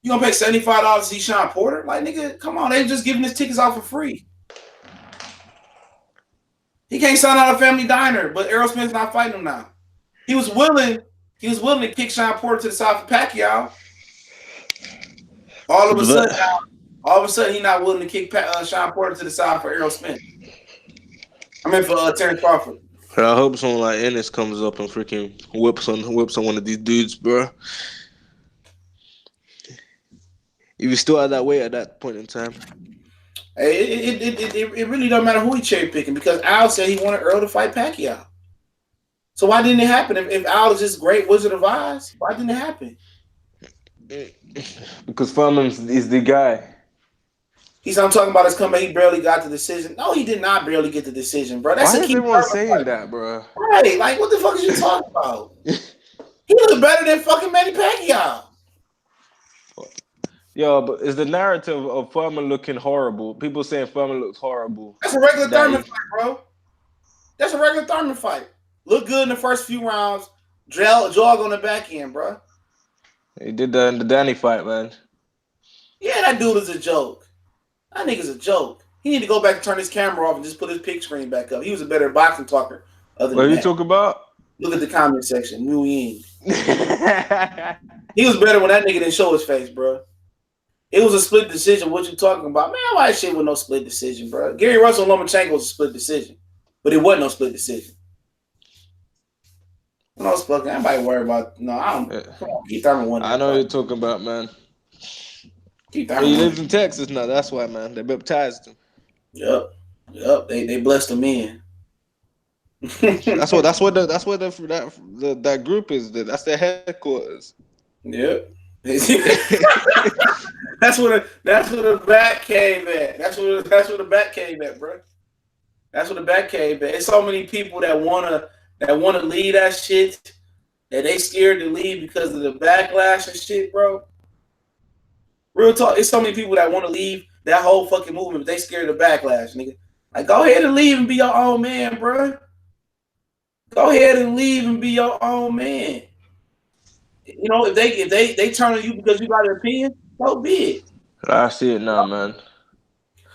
You gonna pay $75 to see Sean Porter? Like, nigga, come on. They just giving his tickets out for free. He can't sign out a Family Diner, but Errol Smith's not fighting him now. He was willing to kick Sean Porter to the side for Pacquiao. All of a sudden, he not willing to kick Sean Porter to the side for Errol Spence. I mean for Terrence Crawford. I hope someone like Ennis comes up and freaking whips on one of these dudes, bro. If you still at that weight at that point in time. It really don't matter who he cherry picking because Al said he wanted Earl to fight Pacquiao. So why didn't it happen? If Al is this great Wizard of Oz, why didn't it happen? Because Furman is the guy. I'm talking about his comeback. He barely got the decision. No, he did not barely get the decision, bro. That's why is everyone saying that, bro? Right, like what the fuck is you talking about? He look better than fucking Manny Pacquiao. Yo, but is the narrative of Furman looking horrible? People saying Furman looks horrible. That's a regular Thurman fight, bro. That's a regular Thurman fight. Look good in the first few rounds. Jog on the back end, bro. He did that in the Danny fight, man. Yeah, that dude is a joke. That nigga's a joke. He need to go back and turn his camera off and just put his pick screen back up. He was a better boxing talker. What are you talking about? Look at the comment section. Wu Ying. He was better when that nigga didn't show his face, bro. It was a split decision. What you talking about? Man, why shit with no split decision, bro? Gary Russell Lomachenko was a split decision. But it wasn't no split decision. No fucking anybody worry about I don't come on, Keith Thurman won. I know what you're talking about, man. Keith Thurman. He lives in Texas now, that's why, man. They baptized him. Yep. They blessed him in. that's what that group is. That's their headquarters. Yep. that's where the back cave at. That's where the back cave at, bro. That's where the back cave at. It's so many people that wanna leave that shit that they scared to leave because of the backlash and shit, bro. Real talk. It's so many people that want to leave that whole fucking movement, but they scared of the backlash, nigga. Like, go ahead and leave and be your own man, bro. Go ahead and leave and be your own man. You know, if they turn on you because you got an opinion, so be it. I see it now, man.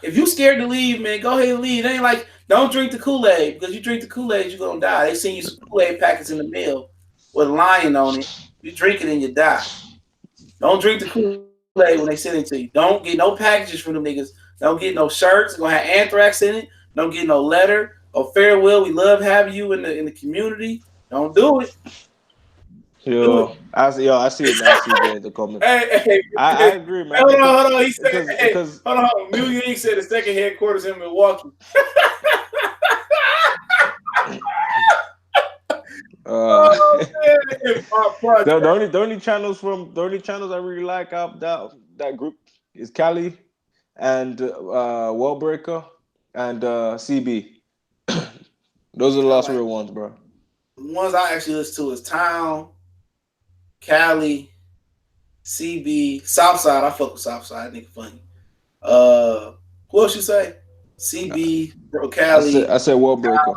If you scared to leave, man, go ahead and leave. It ain't like don't drink the Kool-Aid because you drink the Kool-Aid, you're gonna die. They send you some Kool-Aid packets in the mail with a lion on it. You drink it and you die. Don't drink the Kool-Aid when they send it to you. Don't get no packages from them niggas. Don't get no shirts. It's gonna have anthrax in it. Don't get no letter or farewell. We love having you in the community. Don't do it. I see it. I see the comment. Hey, I agree, man. Hold on. He said, hold on. New York said the second headquarters in Milwaukee. The only channels I really like out that group is Cali and Wellbreaker and CB. Those are the last real ones, bro. The ones I actually listen to is Town, Cali, CB, Southside. I fuck with Southside. Nigga funny. Who else you say? CB, Cali. I said Worldbreaker.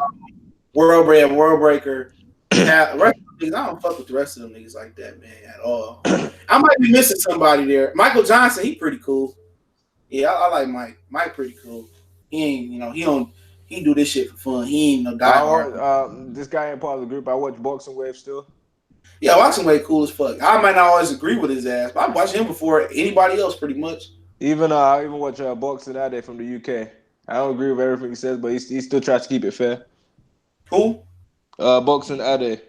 Worldbreaker. I don't fuck with the rest of them niggas like that, man, at all. I might be missing somebody there. Michael Johnson, he pretty cool. Yeah, I like Mike. Mike pretty cool. He ain't, he do this shit for fun. He ain't no diehard. This guy ain't part of the group. I watch Boxing Wave still. Yeah, Boxing Wave cool as fuck. I might not always agree with his ass, but I watch him before anybody else pretty much. I even watch Boxing Ade from the UK. I don't agree with everything he says, but he still tries to keep it fair. Who? Boxing Ade.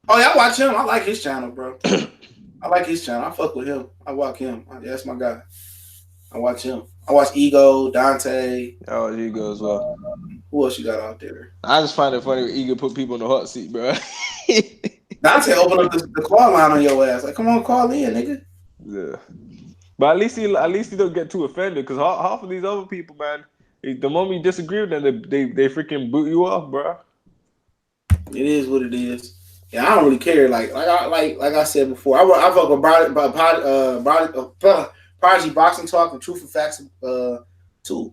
Oh yeah, I watch him. I like his channel, bro. I like his channel. I fuck with him. I watch him. That's my guy. I watch him. I watch Ego, Dante. I watch Ego as well. Who else you got out there? I just find it funny when Ego put people in the hot seat, bro. Dante open up the call line on your ass. Like, come on, call in, nigga. Yeah. But at least he don't get too offended because half of these other people, man, the moment you disagree with them, they freaking boot you off, bro. It is what it is. Yeah, I don't really care. Like I said before, I fuck with Prodigy Boxing Talk and Truth and Facts too.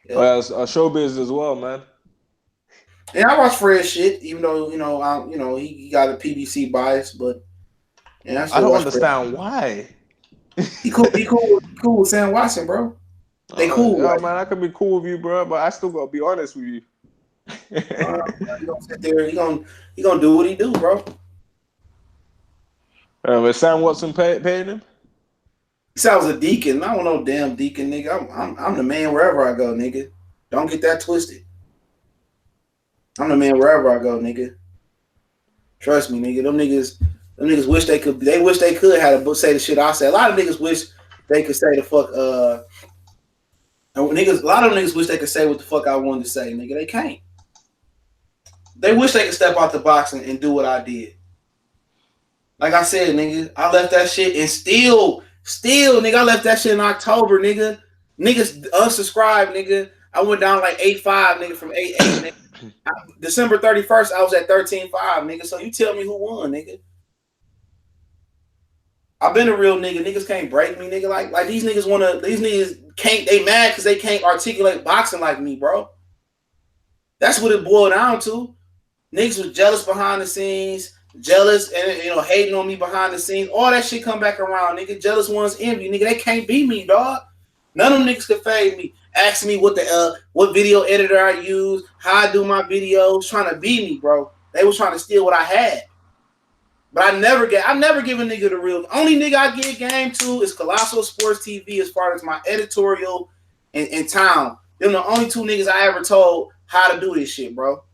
Yeah. Well, showbiz as well, man. Yeah, I watch Fred's shit, even though he got a PBC bias, but yeah, I don't understand why. He cool with Sam Watson, bro. They cool. Yeah, man, I could be cool with you, bro, but I still gotta be honest with you. He gonna sit there. He gonna do what he do, bro. Is Sam Watson paying him? He said I was a deacon. I don't know, damn deacon, nigga. I'm the man wherever I go, nigga. Don't get that twisted. I'm the man wherever I go, nigga. Trust me, nigga. Them niggas wish they could. They wish they could have a say the shit I say. A lot of niggas wish they could say the fuck. Niggas. A lot of them niggas wish they could say what the fuck I wanted to say, nigga. They can't. They wish they could step out the box and do what I did. Like I said, nigga, I left that shit and still, nigga, I left that shit in October, nigga. Niggas unsubscribed, nigga. I went down like 8.5, nigga, from 8.8, nigga. December 31st, I was at 13.5, nigga. So you tell me who won, nigga. I've been a real nigga. Niggas can't break me, nigga. Like these niggas can't, they mad because they can't articulate boxing like me, bro. That's what it boiled down to. Niggas was jealous behind the scenes, jealous and hating on me behind the scenes. All that shit come back around, nigga. Jealous ones envy, nigga. They can't beat me, dog. None of them niggas could fade me. Ask me what video editor I use, how I do my videos, trying to beat me, bro. They was trying to steal what I had. But I never give a nigga the real. Only nigga I give game to is Colossal Sports TV as far as my editorial in town. Them the only two niggas I ever told how to do this shit, bro.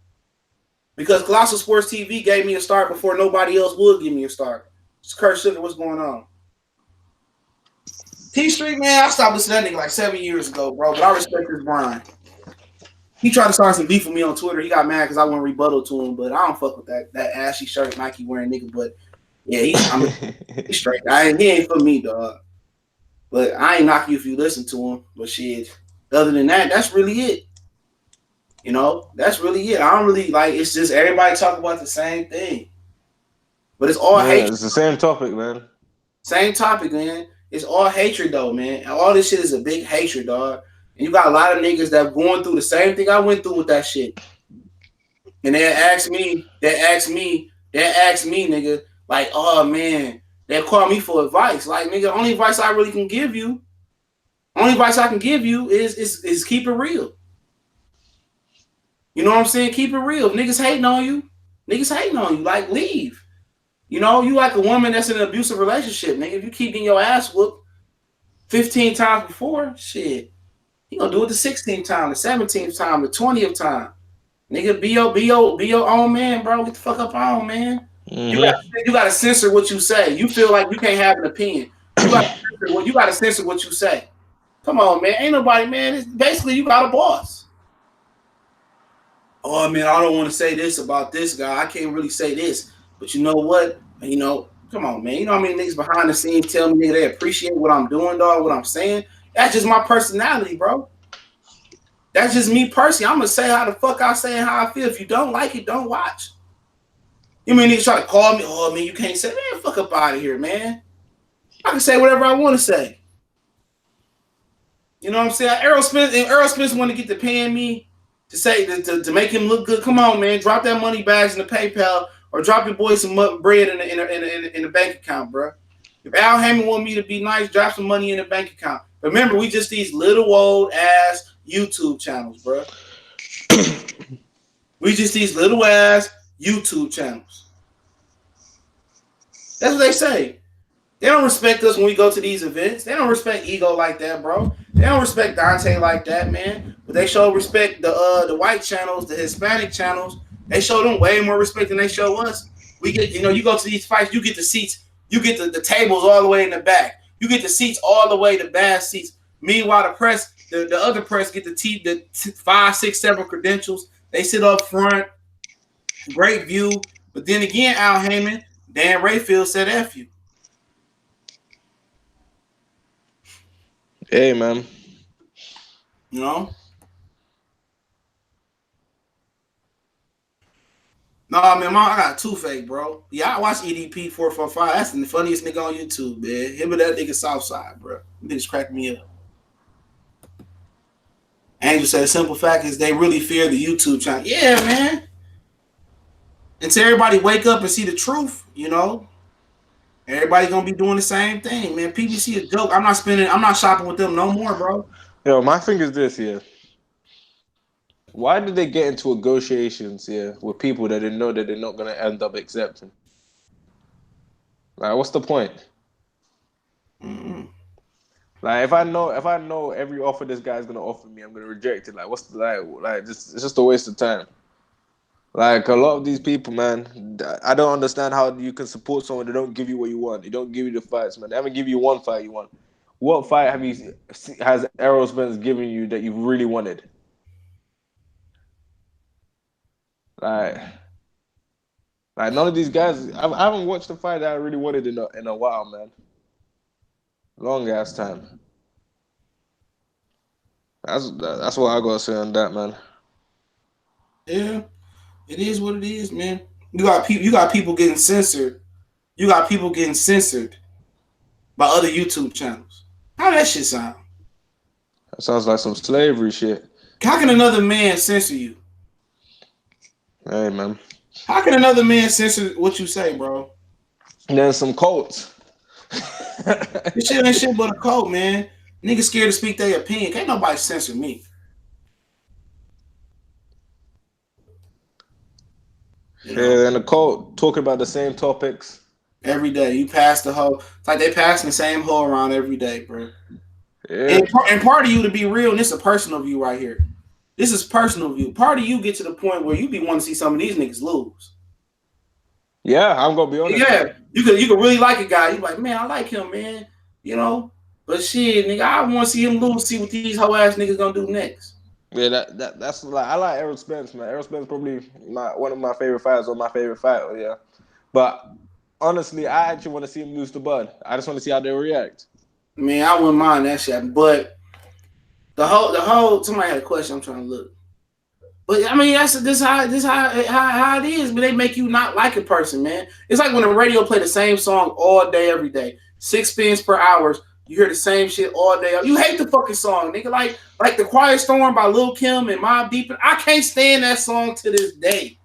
Because Colossal Sports TV gave me a start before nobody else would give me a start. It's Kurt Sugar, what's going on? T-Street, man, I stopped listening to that nigga like 7 years ago, bro. But I respect his grind. He tried to start some beef with me on Twitter. He got mad because I went rebuttal to him, but I don't fuck with that ashy shirt Nike wearing nigga. But yeah, he's straight. He ain't for me, dog. But I ain't knock you if you listen to him. But shit, other than that, that's really it. That's really it. I don't really it's just everybody talking about the same thing. But it's all hatred. It's the same topic, man. Same topic, man. It's all hatred, though, man. And all this shit is a big hatred, dog. And you got a lot of niggas that going through the same thing I went through with that shit. And they ask me, nigga, like, oh, man, they call me for advice. Like, nigga, only advice I really can give you, is keep it real. You know what I'm saying? Keep it real. If niggas hating on you, like, leave. You like a woman that's in an abusive relationship, nigga. If you keep getting your ass whooped 15 times before, shit, you gonna do it the 16th time, the 17th time, the 20th time. Nigga, be your own man, bro. Get the fuck up on, man. Mm-hmm. You gotta censor what you say. You feel like you can't have an opinion. You gotta censor what you say. Come on, man. Ain't nobody, man. It's basically you got a boss. Oh, man, I don't want to say this about this guy. I can't really say this. But you know what? Come on, man. You know how many niggas behind the scenes tell me, nigga, they appreciate what I'm doing, dog, what I'm saying? That's just my personality, bro. That's just me personally. I'm going to say how the fuck I say and how I feel. If you don't like it, don't watch. You mean niggas try to call me? Oh, man, you can't say, man, fuck up out of here, man. I can say whatever I want to say. You know what I'm saying? Errol Spence want to get to paying me to say to make him look good. Come on, man. Drop that money bags in the PayPal or drop your boy some bread in the bank account, bro. If Al Heyman want me to be nice, drop some money in the bank account. Remember, we just these little old ass YouTube channels, bro. We just these little ass YouTube channels. That's what they say. They don't respect us when we go to these events. They don't respect Ego like that, bro. They don't respect Dante like that, man. But they show respect the white channels, the Hispanic channels. They show them way more respect than they show us. We get, you go to these fights, you get the seats, you get the tables all the way in the back. You get the seats all the way to bad seats. Meanwhile, the press, the other press get the 5, 6, 7 credentials. They sit up front, great view. But then again, Al Heyman, Dan Rayfield said F you. Hey, man. No, man, I got a toothache, bro. Yeah, I watch EDP 445. That's the funniest nigga on YouTube, man. Him and that nigga Southside, bro. Niggas crack me up. Angel said, the simple fact is they really fear the YouTube channel. Yeah, man. Until everybody wake up and see the truth, everybody gonna be doing the same thing, man. PBC is a joke. I'm not shopping with them no more, bro. Yo, my thing is this here. Why did they get into negotiations here with people that they know that they're not gonna end up accepting? Like, what's the point? Mm-hmm. Like if I know every offer this guy's gonna offer me, I'm gonna reject it. Like what's the like just it's just a waste of time. Like a lot of these people, man, I don't understand how you can support someone that don't give you what you want. They don't give you the fights, man. They haven't given you one fight you want. What fight has Errol Spence given you that you really wanted? Like, like none of these guys. I haven't watched a fight that I really wanted in a while, man. Long ass time. That's what I gotta say on that, man. Yeah, it is what it is, man. You got people getting censored. You got people getting censored by other YouTube channels. How that shit sound? That sounds like some slavery shit. How can another man censor you? Hey, man. How can another man censor what you say, bro? And then some cults. This shit ain't shit but a cult, man. Niggas scared to speak their opinion. Can't nobody censor me. You know? Yeah, and the cult talking about the same topics. Every day. You pass the hoe. It's like they passing the same hoe around every day, bro. Yeah. And part of you, to be real, and this is a personal view right here. This is personal view. Part of you get to the point where you be wanting to see some of these niggas lose. Yeah, I'm gonna be honest. Yeah, you could really like a guy. You like, man, I like him, man. You know, but shit, nigga, I want to see him lose. See what these hoe ass niggas gonna do next. Yeah, that's like I like Errol Spence, man. Errol Spence probably one of my favorite fighters or my favorite fighter. Yeah, but honestly, I actually want to see him lose to Bud. I just want to see how they react. Man, I wouldn't mind that shit, but the whole. Somebody had a question. I'm trying to look. But I mean, this how it is. But they make you not like a person, man. It's like when the radio play the same song all day, every day. 6 spins per hour. You hear the same shit all day. You hate the fucking song, nigga. Like the Quiet Storm by Lil Kim and Mobb Deep. I can't stand that song to this day.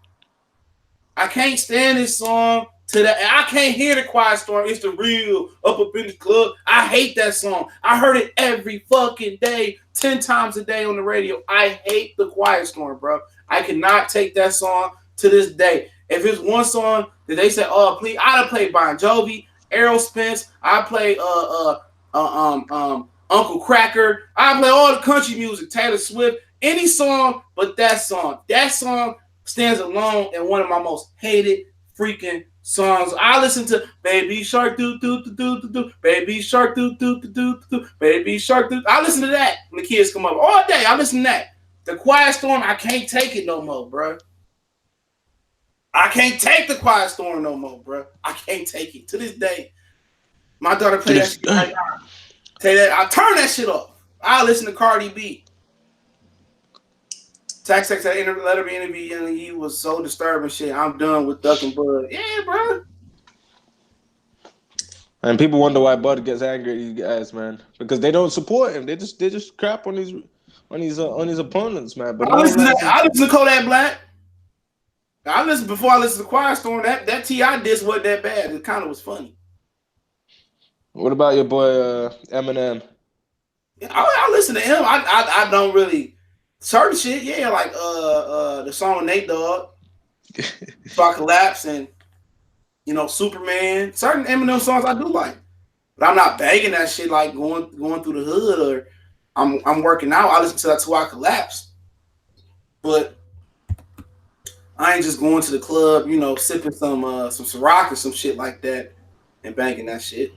I can't stand this song to that. I can't hear the Quiet Storm. It's the real up in the club. I hate that song. I heard it every fucking day, 10 times a day on the radio. I hate the Quiet Storm, bro. I cannot take that song to this day. If it's one song that they say, oh, please, I'd have played Bon Jovi, Errol Spence. I play Uncle Cracker. I play all the country music, Taylor Swift, any song but that song. That song stands alone in one of my most hated freaking songs. I listen to Baby Shark do do do do do, Baby Shark do do do do do, Baby Shark do. I listen to that when the kids come up all day. I listen to that. The Quiet Storm, I can't take it no more, bro. I can't take the Quiet Storm no more, bro. I can't take it to this day. My daughter play that shit right now. Tell you that I turn that shit off. I listen to Cardi B. Tax that let her be interviewed and he was so disturbing shit. I'm done with Duck and Bud. Yeah, bro. And people wonder why Bud gets angry at these guys, man, because they don't support him. They just crap on his opponents, man. But I listen to Kodak Black. Before I listened to Quiet Storm. That T.I. diss wasn't that bad. It kind of was funny. What about your boy Eminem? I listen to him. I don't really certain shit. Yeah, like the song with Nate Dogg, Spark Collapse, and Superman. Certain Eminem songs I do like, but I'm not banging that shit like going through the hood or I'm working out. I listen to that till I collapse, but I ain't just going to the club, sipping some Ciroc or some shit like that and banging that shit.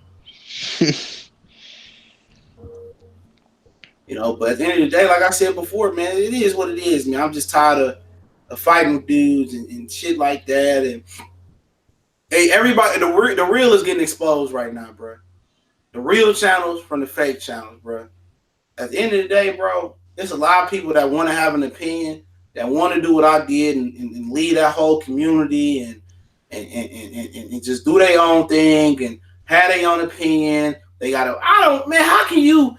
But at the end of the day, like I said before, man, it is what it is, man. I'm just tired of fighting dudes and shit like that. And hey, everybody, the real is getting exposed right now, bro. The real channels from the fake channels, bro. At the end of the day, bro, there's a lot of people that want to have an opinion, that want to do what I did and lead that whole community and just do their own thing and have their own opinion. They gotta. How can you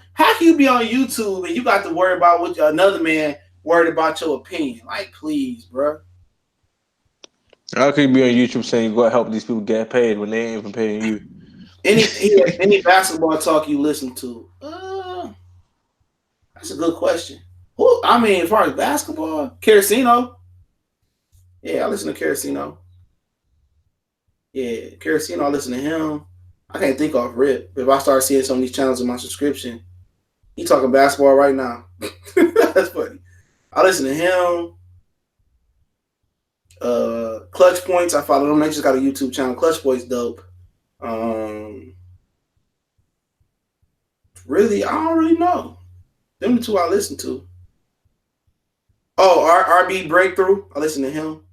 be on YouTube and you got to worry about what another man worried about your opinion? Like, please, bro. How can you be on YouTube saying you gotta help these people get paid when they ain't even paying you? Any basketball talk you listen to? That's a good question. Who? I mean, as far as basketball, Carasino. Yeah, I listen to Carasino. Yeah, Carasino, I listen to him. I can't think off rip. If I start seeing some of these channels in my subscription, He talking basketball right now. That's funny. I listen to him. Clutch Points, I follow them. They just got a YouTube channel. Clutch Points dope. Really, I don't really know. Them the two I listen to. Oh, RB Breakthrough. I listen to him.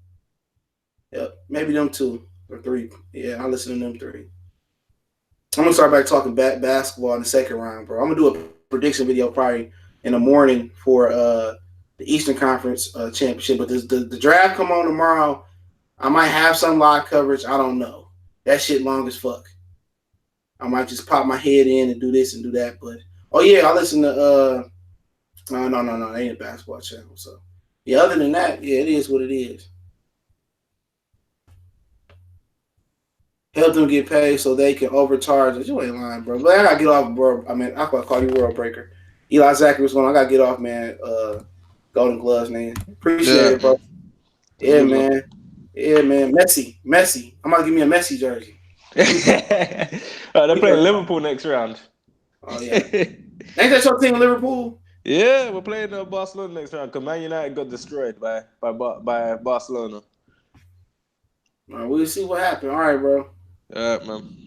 Yep, maybe them 2 or 3. Yeah, I listen to them 3. I'm gonna start back talking basketball in the second round, bro. I'm gonna do a prediction video probably in the morning for the Eastern Conference championship. But the draft come on tomorrow. I might have some live coverage. I don't know. That shit long as fuck. I might just pop my head in and do this and do that. But oh yeah, I listen to no, they ain't a basketball channel. So yeah, other than that, yeah, it is what it is. Help them get paid so they can overcharge. You ain't lying, bro. But I gotta get off, bro. I mean, I gotta call you World Breaker. Eli Zachary was going. I gotta get off, man. Golden Gloves, man. Appreciate it, bro. Yeah, man. Yeah, man. Messi. I'm gonna give me a Messi jersey. They're playing Liverpool next round. Oh yeah. Ain't that your team, Liverpool? Yeah, we're playing Barcelona next round because Man United got destroyed by Barcelona. All right, we'll see what happens. All right, bro. All right, man.